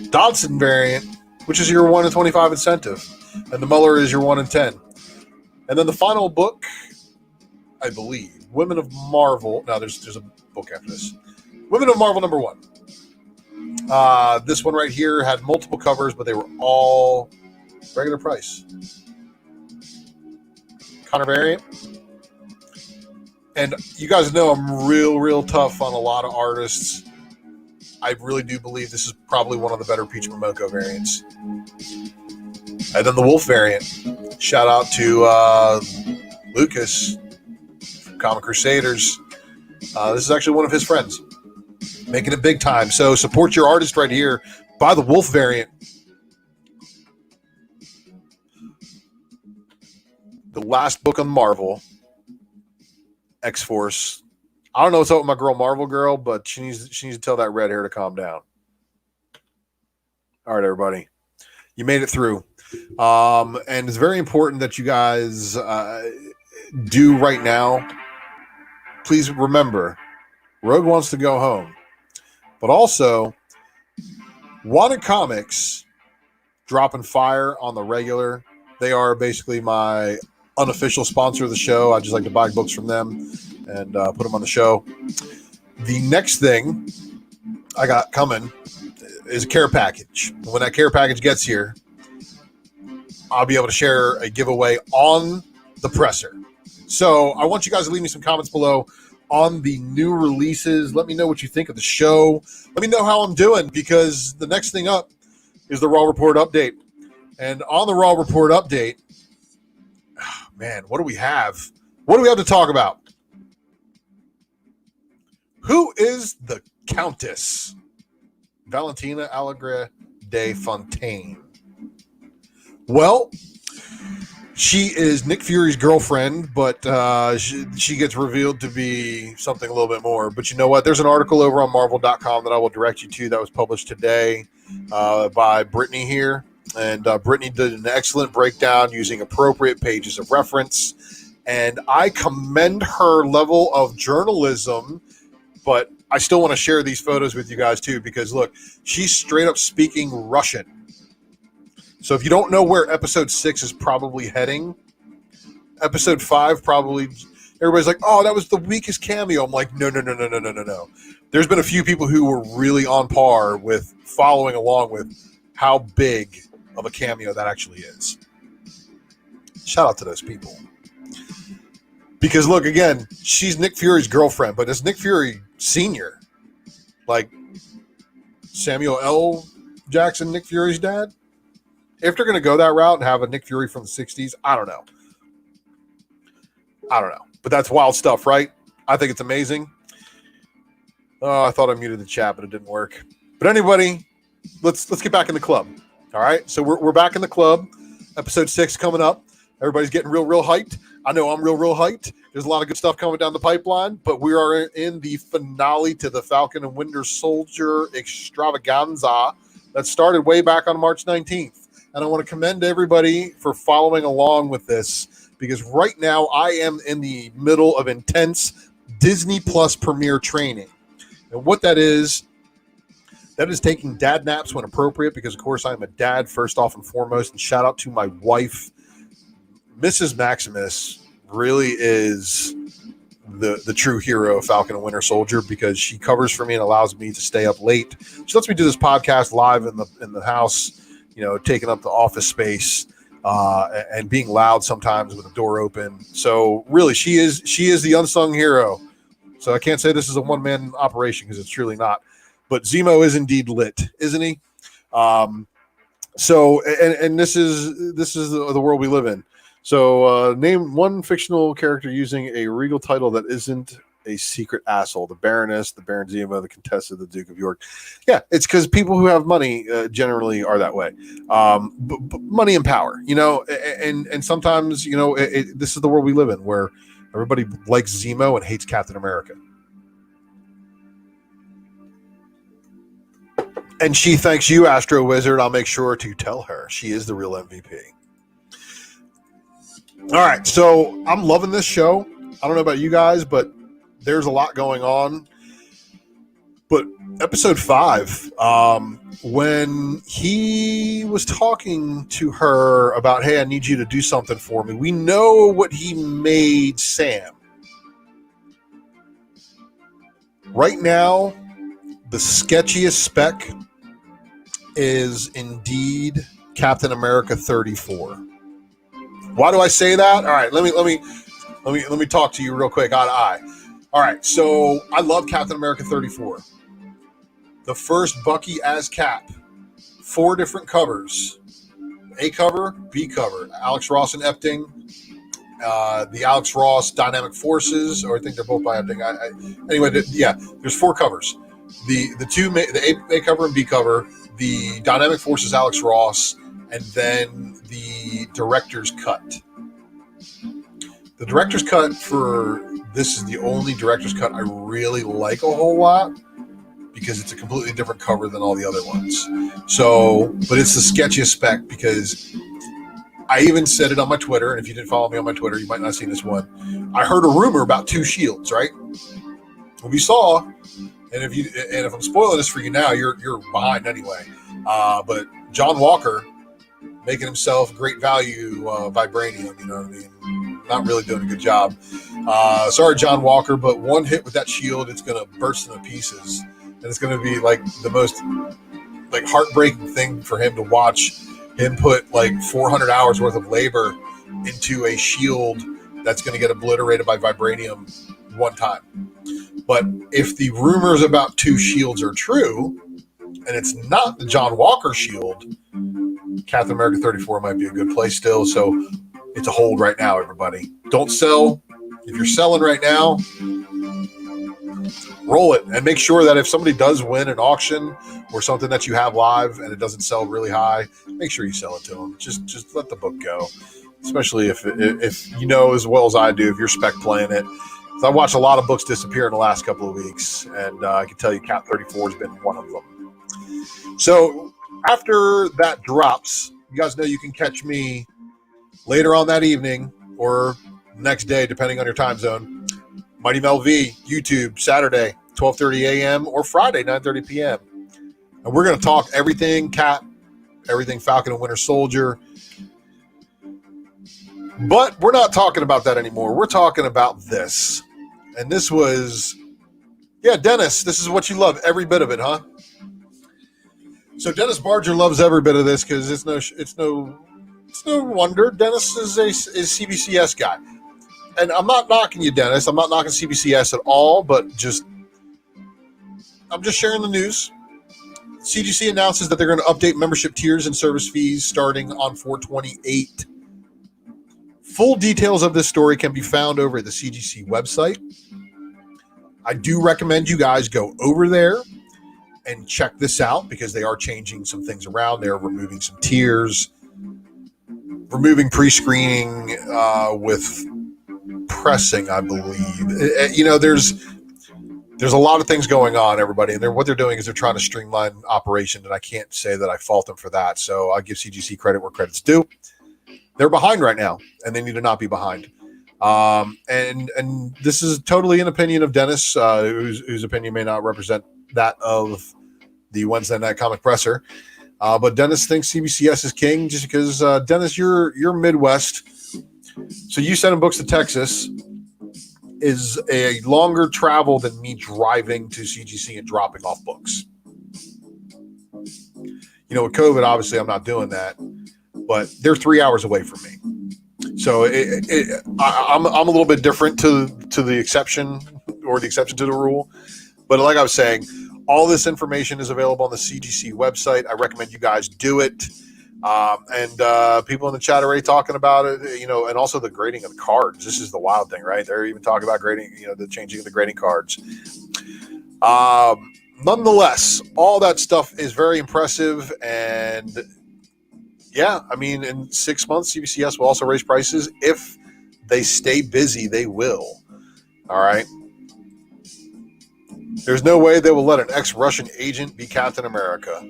Dodson variant. which is your 1 in 25 incentive. And the Muller is your 1 in 10. And then the final book, I believe, Women of Marvel. No, there's a book after this. Women of Marvel #1. This one right here had multiple covers, but they were all regular price. Connor variant. And you guys know I'm real tough on a lot of artists. I really do believe this is probably one of the better Peach Momoko variants. And then the Wolf variant. Shout out to Lucas from Comic Crusaders. This is actually one of his friends. Making it big time. So support your artist right here. Buy the Wolf variant. The last book on Marvel. X-Force. I don't know what's up with my girl Marvel Girl, but she needs to tell that red hair to calm down. All right, everybody. You made it through. And it's very important that you guys do right now. Please remember, Rogue wants to go home. But also, Wanted Comics dropping fire on the regular. They are basically my unofficial sponsor of the show. I just like to buy books from them and put them on the show. The next thing I got coming is a care package. When that care package gets here, I'll be able to share a giveaway on the presser. So I want you guys to leave me some comments below on the new releases. Let me know what you think of the show. Let me know how I'm doing, because the next thing up is the Raw Report update. And on the Raw Report update, man, what do we have? What do we have to talk about? Who is the Countess? Valentina Allegra de Fontaine. Well, she is Nick Fury's girlfriend, but she gets revealed to be something a little bit more. But you know what? There's an article over on Marvel.com that I will direct you to that was published today by Brittany here. And Brittany did an excellent breakdown using appropriate pages of reference. And I commend her level of journalism, but I still want to share these photos with you guys too, because look, she's straight up speaking Russian. So if you don't know where episode 6 is probably heading, episode 5 probably, everybody's like, oh, that was the weakest cameo. I'm like, no. There's been a few people who were really on par with following along with how big of a cameo that actually is. Shout out to those people. Because look, again, she's Nick Fury's girlfriend, but is Nick Fury Sr.? Like Samuel L. Jackson, Nick Fury's dad? If they're going to go that route and have a Nick Fury from the 60s, I don't know. But that's wild stuff, right? I think it's amazing. Oh, I thought I muted the chat, but it didn't work. But anybody, let's get back in the club. All right? So we're back in the club. Episode 6 coming up. Everybody's getting real hyped. I know I'm real hyped. There's a lot of good stuff coming down the pipeline, but we are in the finale to the Falcon and Winter Soldier extravaganza that started way back on March 19th. And I want to commend everybody for following along with this, because right now I am in the middle of intense Disney Plus premiere training. And what that is taking dad naps when appropriate, because, of course, I'm a dad first off and foremost. And shout out to my wife, Mrs. Maximus, really is the true hero of Falcon and Winter Soldier, because she covers for me and allows me to stay up late. She lets me do this podcast live in the house, you know, taking up the office space and being loud sometimes with the door open. So really, she is the unsung hero. So I can't say this is a one-man operation, because it's truly not. But Zemo is indeed lit, isn't he? So this is the world we live in. So name one fictional character using a regal title that isn't a secret asshole. The Baroness, the Baron Zemo, the Contessa, the Duke of York. Yeah, it's because people who have money generally are that way. Money and power, you know, and sometimes, you know, this is the world we live in, where everybody likes Zemo and hates Captain America. And she thanks you, Astro Wizard. I'll make sure to tell her she is the real MVP. All right, so I'm loving this show. I don't know about you guys, but there's a lot going on. But episode 5, when he was talking to her about, hey, I need you to do something for me. We know what he made Sam. Right now, the sketchiest spec is indeed Captain America 34. Why do I say that? All right, let me talk to you real quick, eye to eye. All right, so I love Captain America 34. The first Bucky as Cap, 4 different covers. A cover, B cover. Alex Ross and Epting. The Alex Ross Dynamic Forces, or I think they're both by Epting. Anyway, there's 4 covers. The A cover and B cover, the Dynamic Forces Alex Ross, and then the director's cut. The director's cut for this is the only director's cut I really like a whole lot, because it's a completely different cover than all the other ones. So, but it's the sketchiest spec, because I even said it on my Twitter, and if you didn't follow me on my Twitter, you might not have seen this one. I heard a rumor about 2 shields, right? Well, we saw, and if I'm spoiling this for you now, you're behind anyway. But John Walker making himself great value vibranium, you know what I mean? Not really doing a good job. Sorry, John Walker, but one hit with that shield, it's going to burst into pieces. And it's going to be like the most like heartbreaking thing for him to watch him put like 400 hours worth of labor into a shield that's going to get obliterated by vibranium one time. But if the rumors about 2 shields are true, and it's not the John Walker shield, Captain America 34 might be a good play still. So it's a hold right now, everybody. Don't sell. If you're selling right now, roll it, and make sure that if somebody does win an auction or something that you have live and it doesn't sell really high, make sure you sell it to them. Just let the book go, especially if you know as well as I do, if you're spec playing it. So I watched a lot of books disappear in the last couple of weeks, and I can tell you Cap 34 has been one of them. So after that drops, you guys know you can catch me later on that evening or next day, depending on your time zone. Mighty Mel V, YouTube, Saturday, 12:30 a.m. or Friday, 9:30 p.m. And we're going to talk everything Cap, everything Falcon and Winter Soldier. But we're not talking about that anymore. We're talking about this. And this was, Dennis, this is what you love, every bit of it, huh? So Dennis Barger loves every bit of this because it's no wonder. Dennis is CBCS guy. And I'm not knocking you, Dennis. I'm not knocking CBCS at all, but I'm just sharing the news. CGC announces that they're going to update membership tiers and service fees starting on 4/28. Full details of this story can be found over at the CGC website. I do recommend you guys go over there and check this out, because they are changing some things around. They're removing some tiers, removing pre-screening with pressing, I believe. You know, there's a lot of things going on, everybody, and what they're doing is they're trying to streamline operation, and I can't say that I fault them for that. So I give CGC credit where credit's due. They're behind right now, and they need to not be behind. And this is totally an opinion of Dennis, whose opinion may not represent that of the Wednesday Night Comic Presser. But Dennis thinks CBCS is king just because, Dennis, you're Midwest. So you sending books to Texas is a longer travel than me driving to CGC and dropping off books. You know, with COVID, obviously I'm not doing that, but they're 3 hours away from me. So I'm a little bit different to the exception, or the exception to the rule. But like I was saying, all this information is available on the CGC website. I recommend you guys do it. And people in the chat are already talking about it, you know, and also the grading of the cards. This is the wild thing, right? They're even talking about grading, you know, the changing of the grading cards. Nonetheless, all that stuff is very impressive. And yeah, I mean, in 6 months, CBCS will also raise prices. If they stay busy, they will. All right. There's no way they will let an ex-Russian agent be Captain America.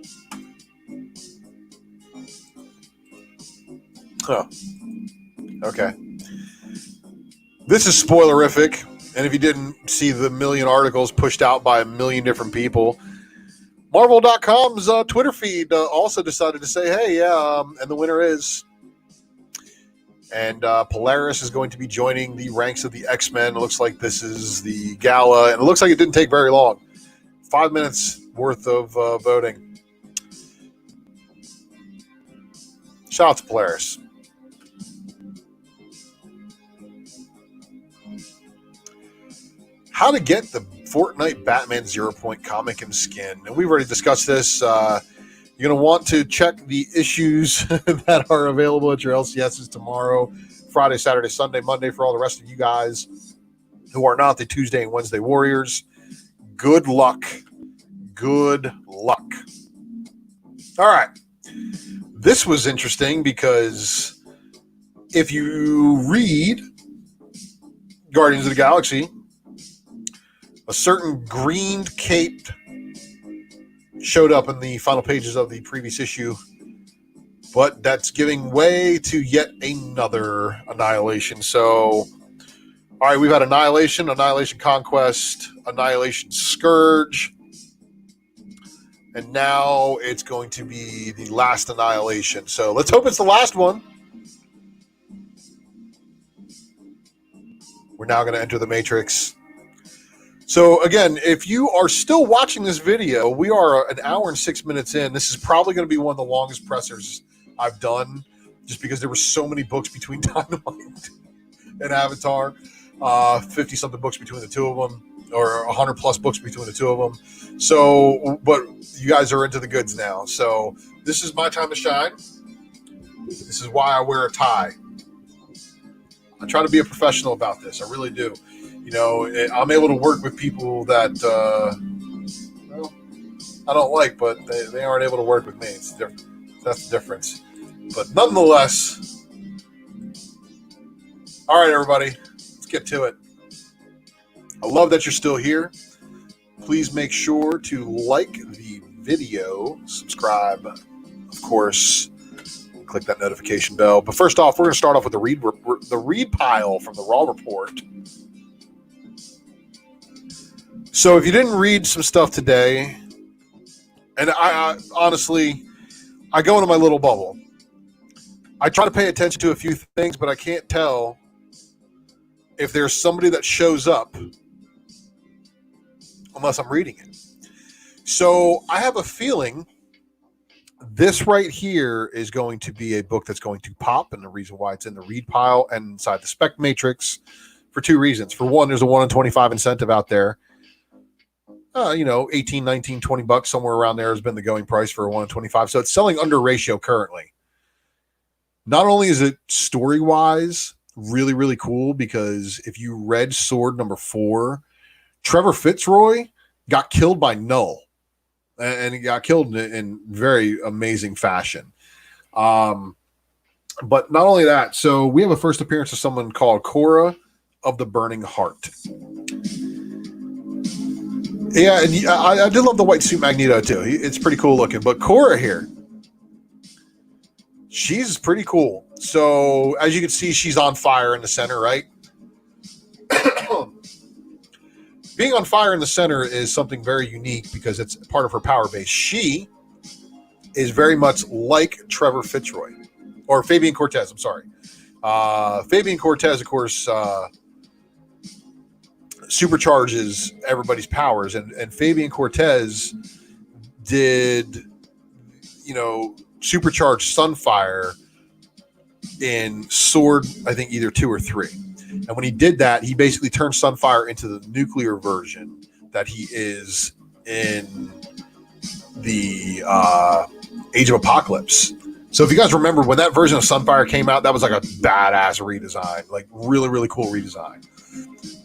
Huh. Okay. This is spoilerific, and if you didn't see the million articles pushed out by a million different people, Marvel.com's Twitter feed also decided to say, hey, yeah, and the winner is. And Polaris is going to be joining the ranks of the X-Men. It looks like this is the gala, and it looks like it didn't take very long. 5 minutes worth of voting. Shout out to Polaris. How to get the Fortnite Batman 0-point comic and skin. And we've already discussed this. You're going to want to check the issues that are available at your LCSs tomorrow, Friday, Saturday, Sunday, Monday for all the rest of you guys who are not the Tuesday and Wednesday Warriors. Good luck. Good luck. All right. This was interesting because if you read Guardians of the Galaxy, a certain green-caped showed up in the final pages of the previous issue, but that's giving way to yet another Annihilation. So, all right, we've had Annihilation, Annihilation Conquest, Annihilation Scourge, and now it's going to be the last Annihilation. So let's hope it's the last one. We're now going to enter the Matrix. So again, if you are still watching this video, we are an hour and 6 minutes in. This is probably going to be one of the longest pressers I've done, just because there were so many books between Dynamite and Avatar, 50-something books between the two of them, or 100-plus books between the two of them. So, but you guys are into the goods now. So this is my time to shine. This is why I wear a tie. I try to be a professional about this. I really do. You know, I'm able to work with people that, well, I don't like, but they aren't able to work with me. It's different. That's the difference. But nonetheless, all right, everybody, let's get to it. I love that you're still here. Please make sure to like the video, subscribe, of course, click that notification bell. But first off, we're going to start off with the read pile from the Raw Report. So if you didn't read some stuff today, and I honestly, I go into my little bubble. I try to pay attention to a few things, but I can't tell if there's somebody that shows up unless I'm reading it. So I have a feeling this right here is going to be a book that's going to pop, and the reason why it's in the read pile and inside the spec matrix for two reasons. For one, there's a 1 in 25 incentive out there. 18, 19, 20 bucks, somewhere around there has been the going price for a 1 in 25. So it's selling under ratio currently. Not only is it story-wise really, really cool, because if you read Sword number 4, Trevor Fitzroy got killed by Null. And he got killed in very amazing fashion. But not only that, so we have a first appearance of someone called Korra of the Burning Heart. Yeah, and I did love the white suit Magneto too. It's pretty cool looking. But Korra here, she's pretty cool. So as you can see, she's on fire in the center, right? Being on fire in the center is something very unique because it's part of her power base. She is very much like Trevor Fitzroy, or Fabian Cortez, I'm sorry. Fabian Cortez, of course, supercharges everybody's powers, and Fabian Cortez did, supercharge Sunfire in Sword, I think either 2 or 3. And when he did that, he basically turned Sunfire into the nuclear version that he is in the Age of Apocalypse. So if you guys remember, when that version of Sunfire came out, that was like a badass redesign, like really, really cool redesign.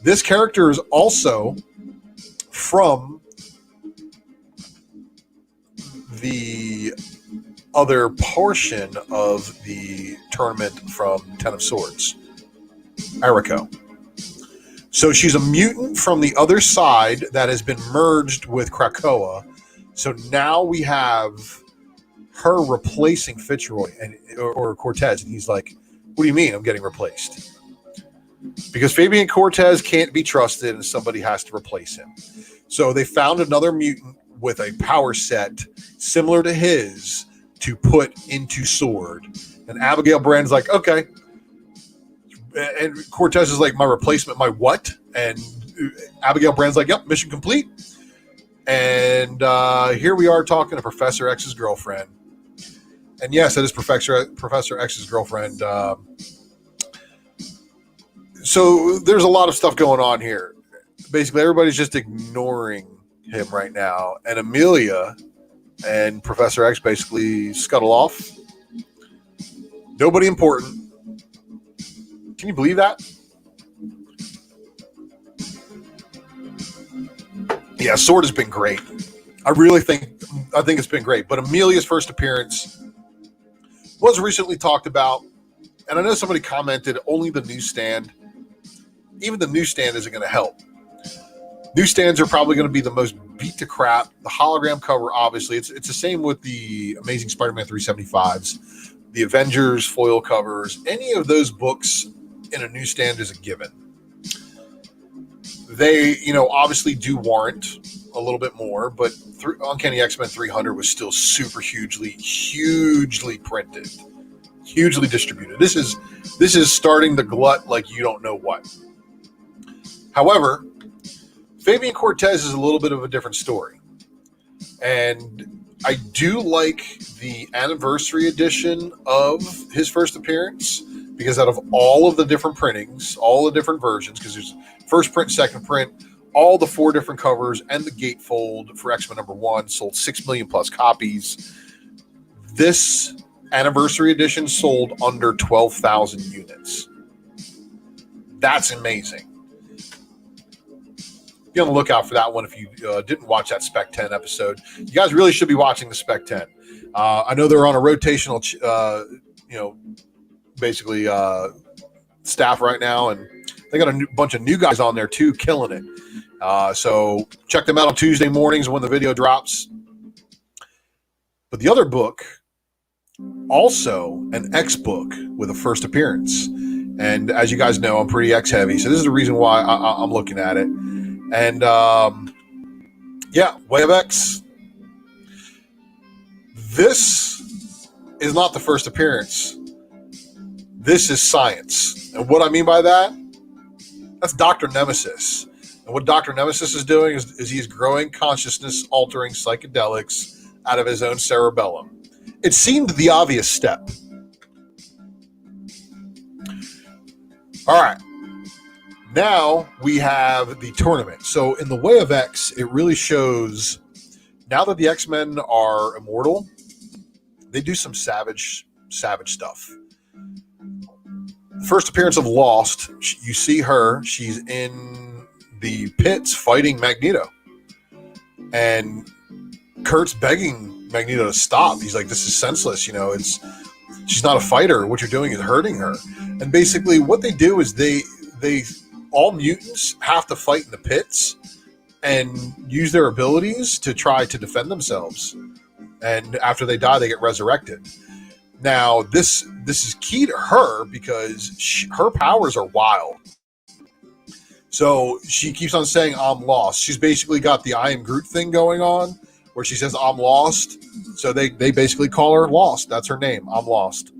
This character is also from the other portion of the tournament from Ten of Swords, Eriko. So she's a mutant from the other side that has been merged with Krakoa. So now we have her replacing Fitzroy or Cortez. And he's like, what do you mean I'm getting replaced? Because Fabian Cortez can't be trusted and somebody has to replace him. So they found another mutant with a power set similar to his to put into Sword. And Abigail Brand's like, okay. And Cortez is like, my replacement, my what? And Abigail Brand's like, yep, mission complete. And here we are talking to Professor X's girlfriend. And yes, that is Professor X's girlfriend. So there's a lot of stuff going on here. Basically, everybody's just ignoring him right now. And Amelia and Professor X basically scuttle off. Nobody important. Can you believe that? Yeah, Sword has been great. I think it's been great. But Amelia's first appearance was recently talked about. And I know somebody commented only the newsstand. Even the newsstand isn't going to help. Newsstands are probably going to be the most beat to crap. The hologram cover, obviously. It's the same with the Amazing Spider-Man 375s. The Avengers foil covers. Any of those books in a newsstand is a given. They, obviously do warrant a little bit more, but Uncanny X-Men 300 was still super hugely printed, hugely distributed. This is starting to glut like you don't know what. However, Fabian Cortez is a little bit of a different story. And I do like the anniversary edition of his first appearance, because out of all of the different printings, all the different versions, because there's first print, second print, all the 4 different covers and the gatefold for X-Men #1 sold 6 million plus copies. This anniversary edition sold under 12,000 units. That's amazing. Be on the lookout for that one if you didn't watch that Spec 10 episode. You guys really should be watching the Spec 10. I know they're on a rotational, basically staff right now, and they got a bunch of new guys on there too, killing it. So check them out on Tuesday mornings when the video drops. But the other book, also an X book with a first appearance. And as you guys know, I'm pretty X heavy, so this is the reason why I'm looking at it. And Way of X. This is not the first appearance. This is science. And what I mean by that, that's Dr. Nemesis. And what Dr. Nemesis is doing is he's growing consciousness-altering psychedelics out of his own cerebellum. It seemed the obvious step. All right. Now we have the tournament. So in the Way of X, it really shows, now that the X-Men are immortal, they do some savage stuff. First appearance of Lost, you see her. She's in the pits fighting Magneto. And Kurt's begging Magneto to stop. He's like, this is senseless. She's not a fighter. What you're doing is hurting her. And basically what they do is they all mutants have to fight in the pits and use their abilities to try to defend themselves. And after they die, they get resurrected. Now, this is key to her because her powers are wild. So she keeps on saying, I'm lost. She's basically got the I am Groot thing going on where she says, I'm lost. So they basically call her Lost. That's her name. I'm lost.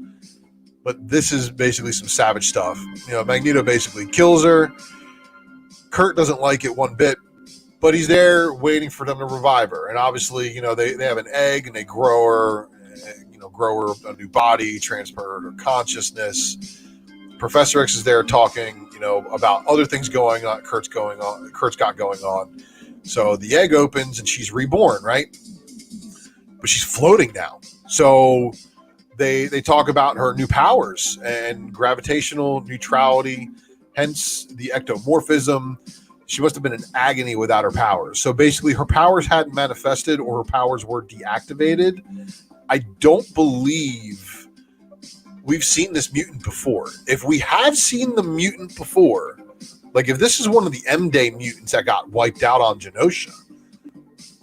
But this is basically some savage stuff. Magneto basically kills her. Kurt doesn't like it one bit, but he's there waiting for them to revive her. And obviously, they have an egg and they grow her a new body, transfer her consciousness. Professor X is there talking, about other things going on. Kurt's got going on. So the egg opens and she's reborn, right? But she's floating now. So they talk about her new powers and gravitational neutrality, hence the ectomorphism. She must have been in agony without her powers. So basically her powers hadn't manifested or her powers were deactivated. I don't believe we've seen this mutant before. If we have seen the mutant before, like if this is one of the M-Day mutants that got wiped out on Genosha,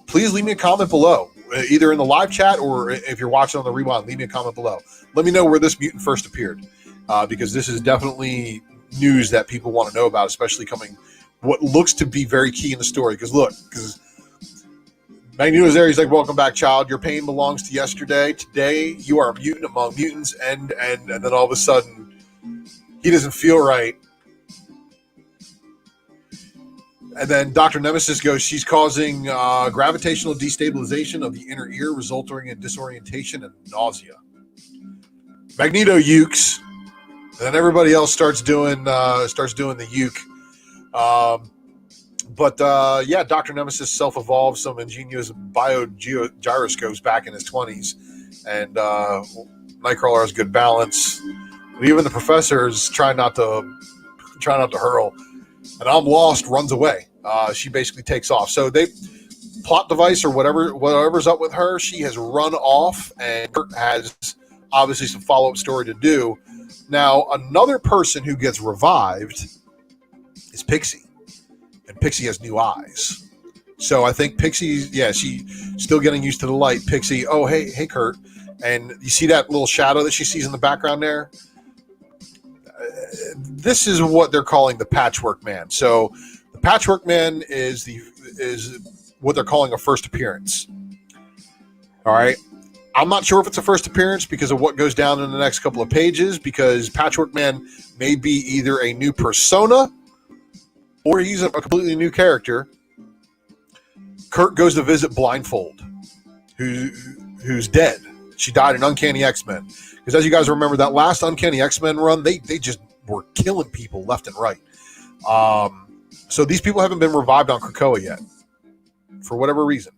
please leave me a comment below. Either in the live chat or if you're watching on the rewind, leave me a comment below. Let me know where this mutant first appeared, because this is definitely news that people want to know about, especially coming what looks to be very key in the story. Because Magneto's there. He's like, welcome back, child. Your pain belongs to yesterday. Today, you are a mutant among mutants. And then all of a sudden, he doesn't feel right. And then Dr. Nemesis goes, she's causing gravitational destabilization of the inner ear, resulting in disorientation and nausea. Magneto ukes. And then everybody else starts doing the uke. But Dr. Nemesis self-evolved some ingenious bio-gyroscopes back in his 20s. And Nightcrawler has good balance. But even the professor is trying not to hurl. And I'm lost runs away. She basically takes off. So they plot device or whatever's up with her, she has run off and Kurt has obviously some follow-up story to do. Now, another person who gets revived is Pixie. And Pixie has new eyes. So I think Pixie's, she's still getting used to the light. Pixie, oh, hey, Kurt. And you see that little shadow that she sees in the background there? This is what they're calling the Patchwork Man. So the Patchwork Man is what they're calling a first appearance. All right. I'm not sure if it's a first appearance because of what goes down in the next couple of pages, because Patchwork Man may be either a new persona or he's a completely new character. Kurt goes to visit Blindfold, who's dead. She died in Uncanny X-Men. Because as you guys remember, that last Uncanny X-Men run, they just were killing people left and right. So these people haven't been revived on Krakoa yet, for whatever reason.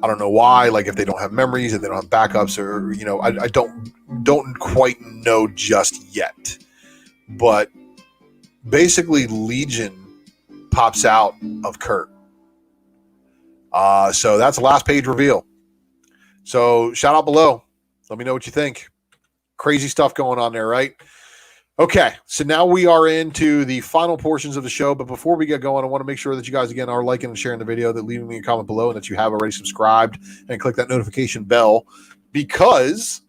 I don't know why, like if they don't have memories, if they don't have backups, or, I don't quite know just yet. But basically, Legion pops out of Kurt. So that's the last page reveal. So shout out below. Let me know what you think. Crazy stuff going on there, right? Okay, so now we are into the final portions of the show. But before we get going, I want to make sure that you guys, again, are liking and sharing the video, that leaving me a comment below, and that you have already subscribed and click that notification bell, because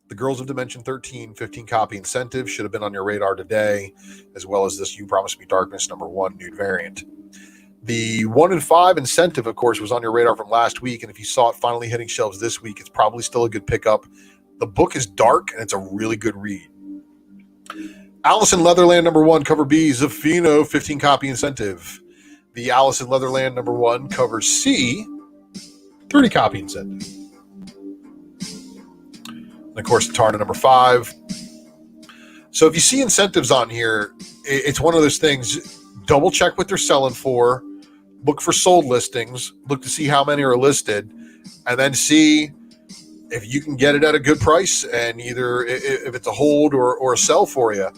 the Girls of Dimension 13 15 copy incentive should have been on your radar today, as well as this You Promised Me Darkness #1 nude variant. The 1 in 5 incentive, of course, was on your radar from last week, and if you saw it finally hitting shelves this week, it's probably still a good pickup. The book is dark, and it's a really good read. Alice in Leatherland #1, cover B, Zafino 15 copy incentive. The Alice in Leatherland #1, cover C, 30 copy incentive. And of course, Tarna #5. So if you see incentives on here, it's one of those things. Double check what they're selling for. Look for sold listings. Look to see how many are listed, and then see if you can get it at a good price, and either if it's a hold or a sell for you.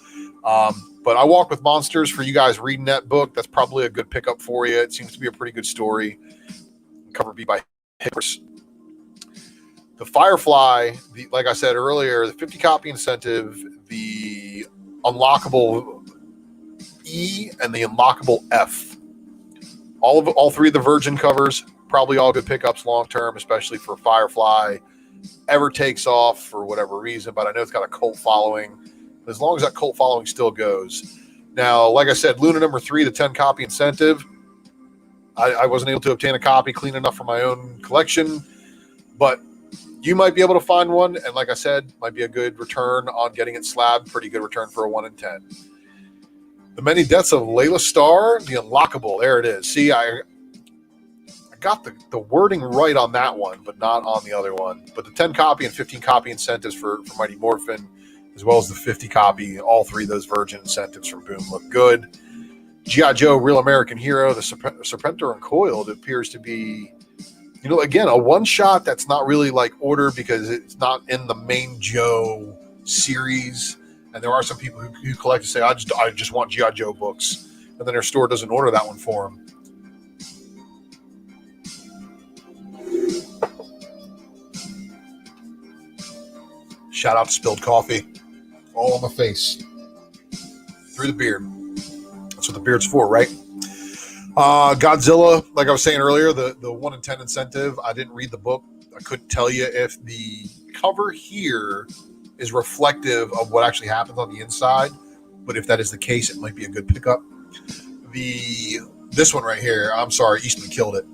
But I Walk with Monsters, for you guys reading that book, that's probably a good pickup for you. It seems to be a pretty good story. Cover B by Hickers. The Firefly, like I said earlier, the 50 copy incentive, the unlockable E and the unlockable F. All three of the Virgin covers, probably all good pickups long term, especially for Firefly. Ever takes off for whatever reason, but I know it's got a cult following. As long as that cult following still goes. Now, like I said, Luna #3, the 10 copy incentive. I wasn't able to obtain a copy clean enough for my own collection, but you might be able to find one. And like I said, might be a good return on getting it slabbed. Pretty good return for a 1 in 10. The Many Deaths of Layla Starr, the unlockable. There it is. See, I got the wording right on that one, but not on the other one. But the 10 copy and 15 copy incentives for Mighty Morphin, as well as the 50 copy, all three of those Virgin incentives from Boom look good. G.I. Joe, Real American Hero, the Serpentor Uncoiled appears to be, again, a one-shot that's not really like ordered because it's not in the main Joe series. And there are some people who collect to say, I just want G.I. Joe books. And then their store doesn't order that one for them. Shout out to Spilled Coffee. All on my face. Through the beard. That's what the beard's for, right? Godzilla, like I was saying earlier, the 1 in 10 incentive. I didn't read the book. I couldn't tell you if the cover here is reflective of what actually happens on the inside. But if that is the case, it might be a good pickup. This one right here, I'm sorry, Eastman killed it.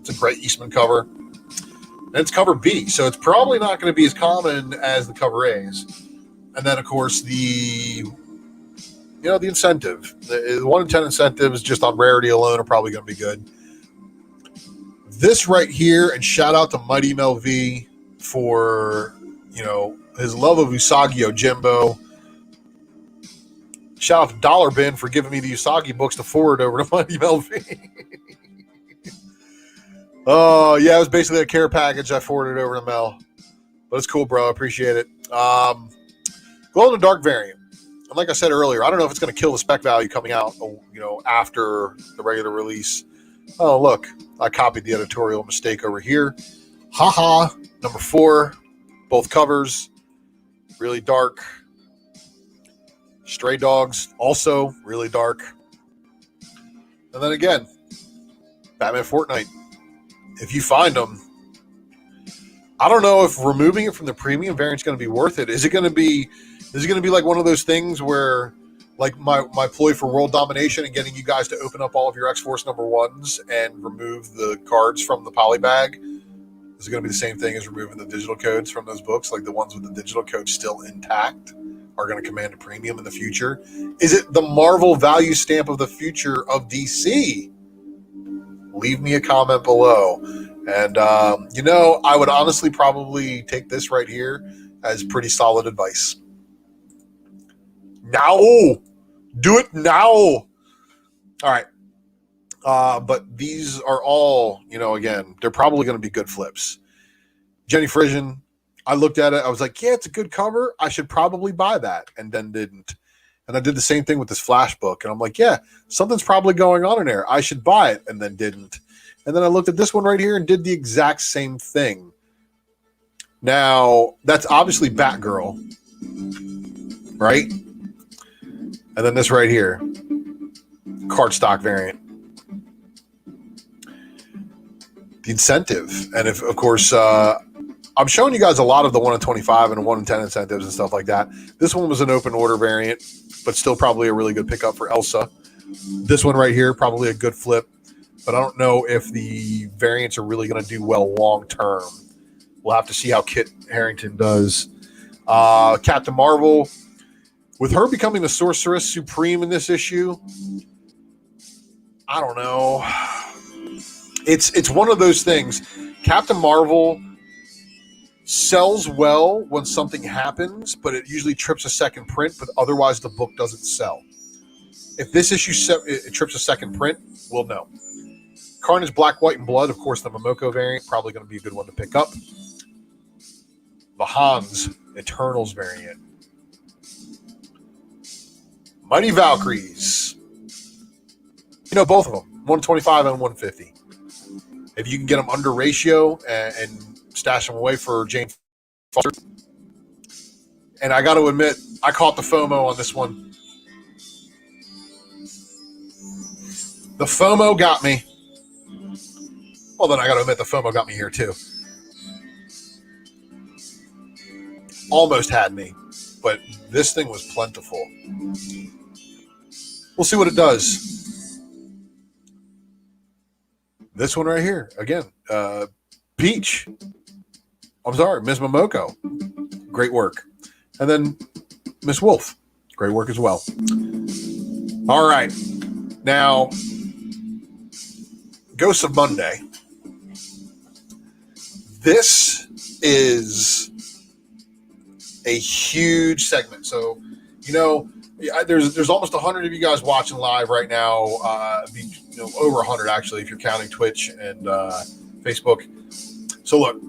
It's a great Eastman cover. And it's cover B, so it's probably not going to be as common as the cover A's. And then, of course, the incentive. The 1 in 10 incentives just on rarity alone are probably going to be good. This right here, and shout out to Mighty Mel V for, his love of Usagi Yojimbo. Shout out to Dollar Bin for giving me the Usagi books to forward over to Mighty Mel V. Oh, yeah, it was basically a care package I forwarded over to Mel. But it's cool, bro. I appreciate it. Glow in the dark variant. And like I said earlier, I don't know if it's going to kill the spec value coming out, after the regular release. Oh, look, I copied the editorial mistake over here. Haha, number 4, both covers, really dark. Stray Dogs, also really dark. And then again, Batman Fortnite. If you find them, I don't know if removing it from the premium variant is going to be worth it. Is it going to be like one of those things where, like my ploy for world domination and getting you guys to open up all of your X-Force number 1s and remove the cards from the poly bag? Is it going to be the same thing as removing the digital codes from those books? Like the ones with the digital codes still intact are going to command a premium in the future? Is it the Marvel value stamp of the future of DC? Leave me a comment below. And, I would honestly probably take this right here as pretty solid advice. Now! Do it now! All right. But these are all, again, they're probably going to be good flips. Jenny Frisian, I looked at it. I was like, yeah, it's a good cover. I should probably buy that. And then didn't. And I did the same thing with this Flash book. And I'm like, yeah, something's probably going on in there. I should buy it. And then didn't. And then I looked at this one right here and did the exact same thing. Now, that's obviously Batgirl. Right? And then this right here. Cardstock variant. The incentive. And if, of course, I'm showing you guys a lot of the 1 in 25 and 1 in 10 incentives and stuff like that. This one was an open order variant, but still probably a really good pickup for Elsa. This one right here, probably a good flip, but I don't know if the variants are really going to do well long term. We'll have to see how Kit Harington does. Captain Marvel, with her becoming the Sorceress Supreme in this issue, I don't know. It's one of those things. Captain Marvel sells well when something happens, but it usually trips a second print, but otherwise the book doesn't sell. If this issue it trips a second print, we'll know. Carnage Black, White, and Blood, of course, the Momoko variant, probably going to be a good one to pick up. The Hans Eternals variant. Mighty Valkyries. Both of them, 125 and 150. If you can get them under ratio and stash them away for Jane Foster. And I got to admit, I caught the FOMO on this one. The FOMO got me. Well, then I got to admit the FOMO got me here too. Almost had me, but this thing was plentiful. We'll see what it does. This one right here, again, Peach. I'm sorry, Ms. Momoko. Great work. And then Miss Wolf. Great work as well. All right. Now, Ghosts of Monday. This is a huge segment. So, there's almost 100 of you guys watching live right now. Over 100 actually, if you're counting Twitch and Facebook. So look,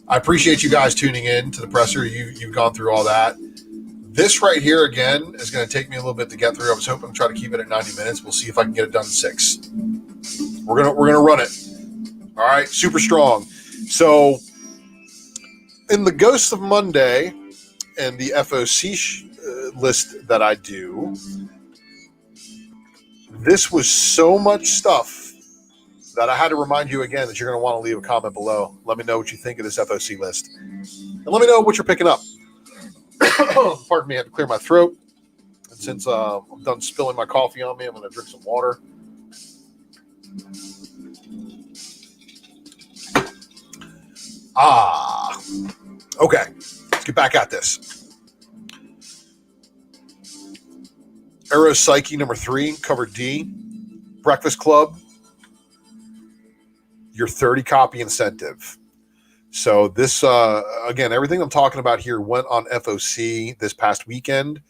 I appreciate you guys tuning in to the presser. You've gone through all that. This right here again is going to take me a little bit to get through. I was hoping to try to keep it at 90 minutes. We'll see if I can get it done in 6. We're gonna run it. All right, super strong. So in the Ghosts of Monday and the FOC list that I do, this was so much stuff that I had to remind you again that you're going to want to leave a comment below. Let me know what you think of this FOC list. And let me know what you're picking up. Pardon me, I had to clear my throat. And since I'm done spilling my coffee on me, I'm going to drink some water. Okay. Let's get back at this. Aero Psyche number 3, cover D. Breakfast Club, your 30 copy incentive. So this, again, everything I'm talking about here went on FOC this past weekend.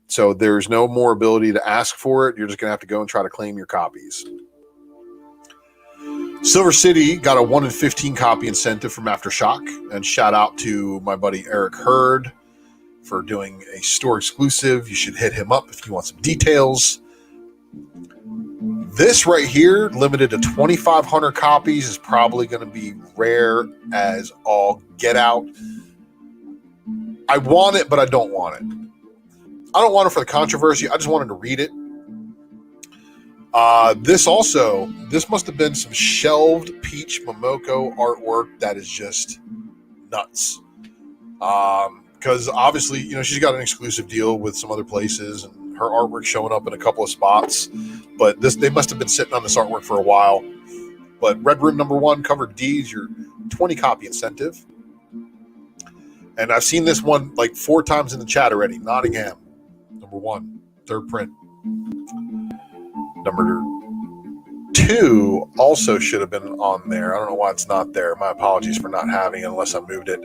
So there's no more ability to ask for it. You're just going to have to go and try to claim your copies. Silver City got a 1 in 15 copy incentive from Aftershock. And shout out to my buddy Eric Hurd for doing a store exclusive. You should hit him up if you want some details. This right here, limited to 2,500 copies, is probably going to be rare as all get out. I want it, but I don't want it. I don't want it for the controversy. I just wanted to read it. This must have been some shelved Peach Momoko artwork that is just nuts. Because obviously, she's got an exclusive deal with some other places, and her artwork showing up in a couple of spots. But they must have been sitting on this artwork for a while. But Red Room number 1, cover D is your 20 copy incentive. And I've seen this one like 4 times in the chat already. Nottingham, number 1, 3rd print. Number 2 also should have been on there. I don't know why it's not there. My apologies for not having it unless I moved it.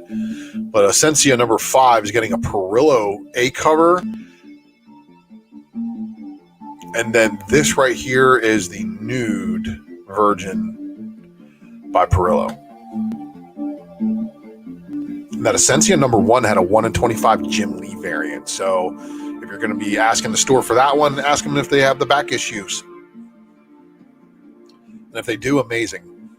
But Essentia number 5 is getting a Perillo A cover. And then this right here is the nude Virgin by Perillo. And that Essentia number 1 had a 1 in 25 Jim Lee variant. So if you're going to be asking the store for that one, ask them if they have the back issues. And if they do, amazing.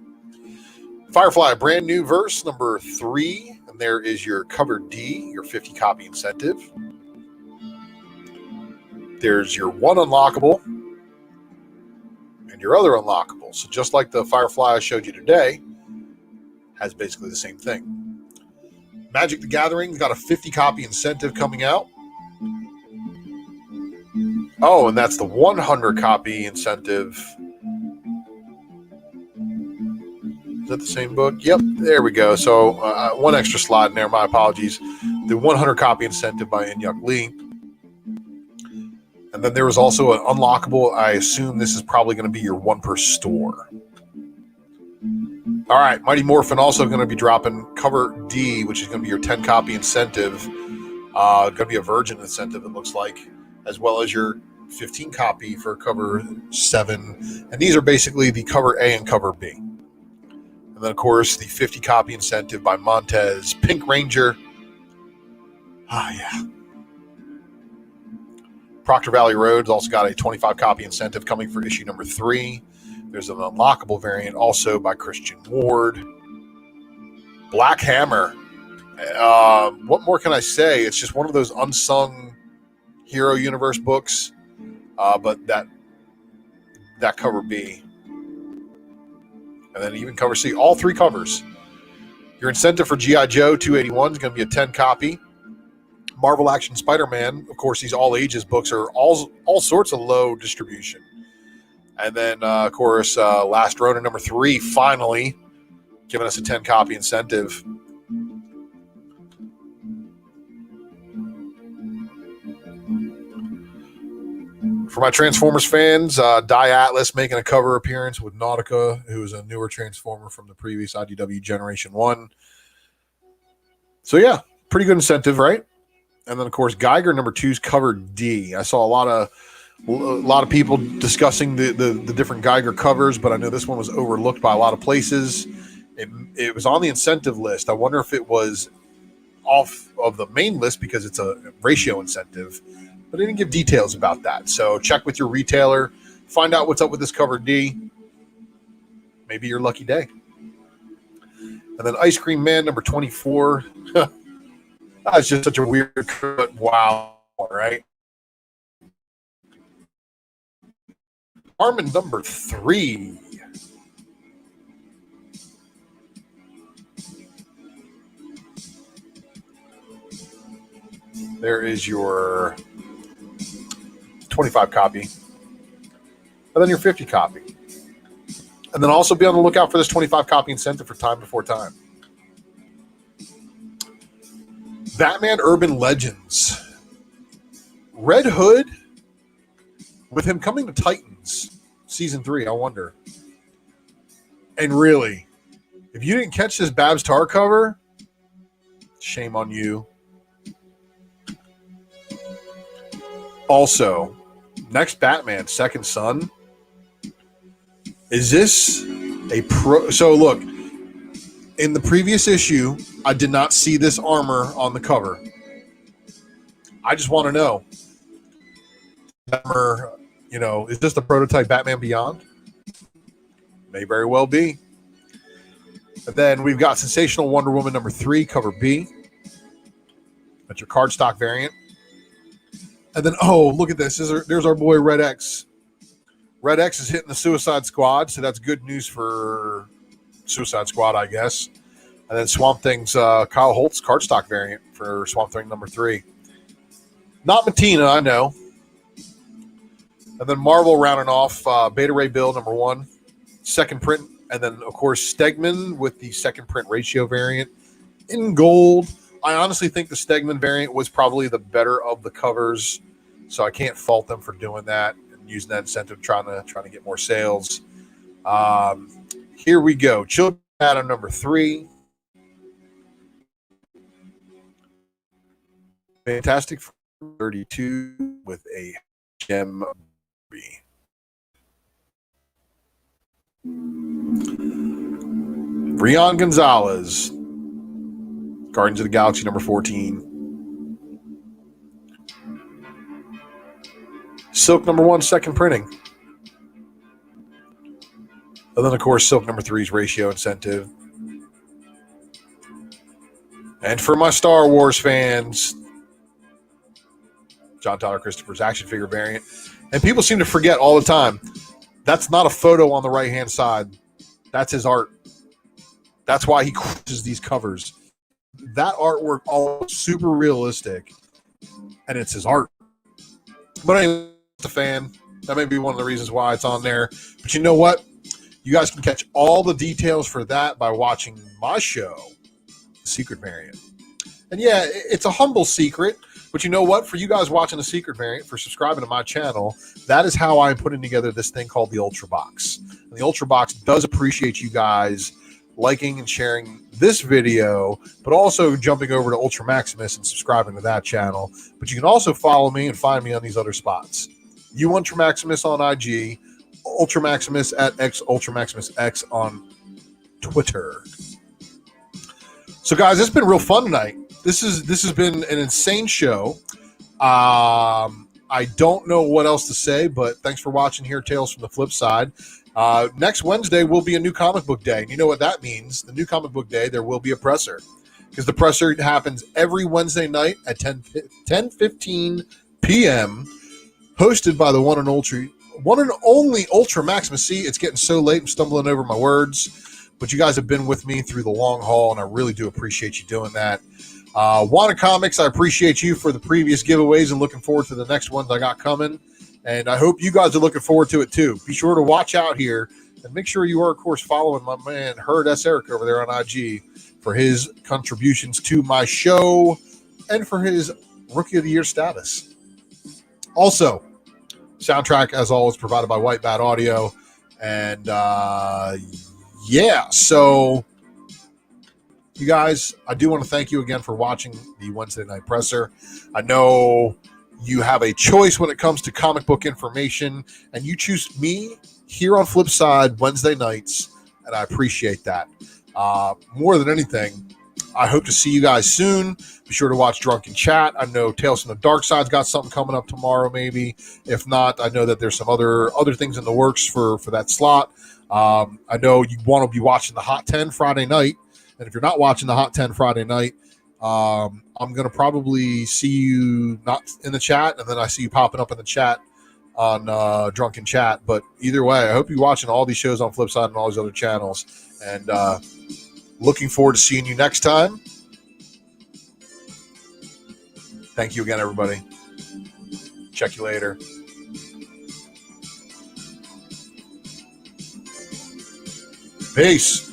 Firefly, brand new verse number 3. And there is your cover D, your 50 copy incentive. There's your one unlockable and your other unlockable. So just like the Firefly I showed you today, has basically the same thing. Magic the Gathering's got a 50 copy incentive coming out. Oh, and that's the 100 copy incentive. Is that the same book? Yep, there we go. So one extra slide in there. My apologies. The 100 copy incentive by Inyuk Lee. And then there was also an unlockable. I assume this is probably going to be your 1 per store. All right, Mighty Morphin also going to be dropping cover D, which is going to be your 10 copy incentive. Going to be a Virgin incentive, it looks like, as well as your 15 copy for cover 7. And these are basically the cover A and cover B. And then, of course, the 50 copy incentive by Montez, Pink Ranger. Yeah. Proctor Valley Road's also got a 25 copy incentive coming for issue number 3. There's an unlockable variant also by Christian Ward. Black Hammer. What more can I say? It's just one of those unsung Hero Universe books. But that cover B. And then even cover C. All 3 covers. Your incentive for G.I. Joe 281 is going to be a 10 copy. Marvel Action Spider-Man, of course, these all-ages books are all sorts of low distribution. And then, of course, Last Ronin number 3, finally, giving us a 10 copy incentive. For my Transformers fans, Die Atlas making a cover appearance with Nautica, who is a newer Transformer from the previous IDW Generation 1. So, yeah, pretty good incentive, right? And then, of course, Geiger number 2's cover D. I saw a lot of people discussing the different Geiger covers, but I know this one was overlooked by a lot of places. It was on the incentive list. I wonder if it was off of the main list because it's a ratio incentive, but I didn't give details about that. So check with your retailer, find out what's up with this cover D. Maybe your lucky day. And then Ice Cream Man number 24. That's just such a weird cut. Wow, right? Armin number 3. There is your 25 copy. And then your 50 copy. And then also be on the lookout for this 25 copy incentive for Time Before Time. Batman Urban Legends. Red Hood, with him coming to Titans season 3, I wonder. And really, if you didn't catch this Babs Tar cover, shame on you. Also, next Batman, Second Son. Is this a pro? So look, in the previous issue, I did not see this armor on the cover. I just want to know, armor, is this the prototype Batman Beyond? May very well be. And then we've got Sensational Wonder Woman number 3, cover B. That's your cardstock variant. And then, look at this. There's our boy Red X. Red X is hitting the Suicide Squad, so that's good news for Suicide Squad, I guess. And then Swamp Thing's Kyle Holt's cardstock variant for Swamp Thing number 3. Not Matina, I know. And then Marvel rounding off Beta Ray Bill number 1, second print. And then, of course, Stegman with the second print ratio variant in gold. I honestly think the Stegman variant was probably the better of the covers, so I can't fault them for doing that and using that incentive, trying to get more sales. Here we go. Children Adam number 3. Fantastic 32 with a gem. Rion Gonzalez, Guardians of the Galaxy number 14. Silk number 1, second printing. And then, of course, Silk number 3's ratio incentive. And for my Star Wars fans, John Tyler Christopher's action figure variant. And people seem to forget all the time, that's not a photo on the right-hand side. That's his art. That's why he crushes these covers. That artwork all super realistic, and it's his art. But anyway, the fan, that may be one of the reasons why it's on there. But you know what? You guys can catch all the details for that by watching my show, The Secret Variant. And yeah, it's a humble secret, but you know what? For you guys watching The Secret Variant, for subscribing to my channel, that is how I'm putting together this thing called the Ultra Box. And the Ultra Box does appreciate you guys liking and sharing this video, but also jumping over to UltraMaximus and subscribing to that channel. But you can also follow me and find me on these other spots. You UltraMaximus on IG, UltraMaximus at UltraMaximusX on Twitter. So guys, it's been real fun tonight. This has been an insane show. I don't know what else to say, but thanks for watching here, Tales from the Flipside. Next Wednesday will be a new comic book day. And you know what that means? The new comic book day, there will be a presser. Because the presser happens every Wednesday night at 10:15 p.m., hosted by the one and only UltraMaximus. See, it's getting so late, I'm stumbling over my words. But you guys have been with me through the long haul, and I really do appreciate you doing that. Wanted Comics, I appreciate you for the previous giveaways and looking forward to the next ones I got coming. And I hope you guys are looking forward to it too. Be sure to watch out here and make sure you are, of course, following my man Herd S. Eric over there on IG for his contributions to my show and for his Rookie of the Year status. Also, soundtrack, as always, provided by White Bat Audio. And yeah, so you guys, I do want to thank you again for watching the Wednesday Night Presser. I know you have a choice when it comes to comic book information, and you choose me here on Flipside Wednesday nights, and I appreciate that. More than anything, I hope to see you guys soon. Be sure to watch Drunken Chat. I know Tales from the Dark Side's got something coming up tomorrow, maybe. If not, I know that there's some other things in the works for that slot. I know you want to be watching the Hot 10 Friday night, and if you're not watching the Hot 10 Friday night, I'm going to probably see you not in the chat, and then I see you popping up in the chat on Drunken Chat. But either way, I hope you're watching all these shows on Flipside and all these other channels. And looking forward to seeing you next time. Thank you again, everybody. Check you later. Peace.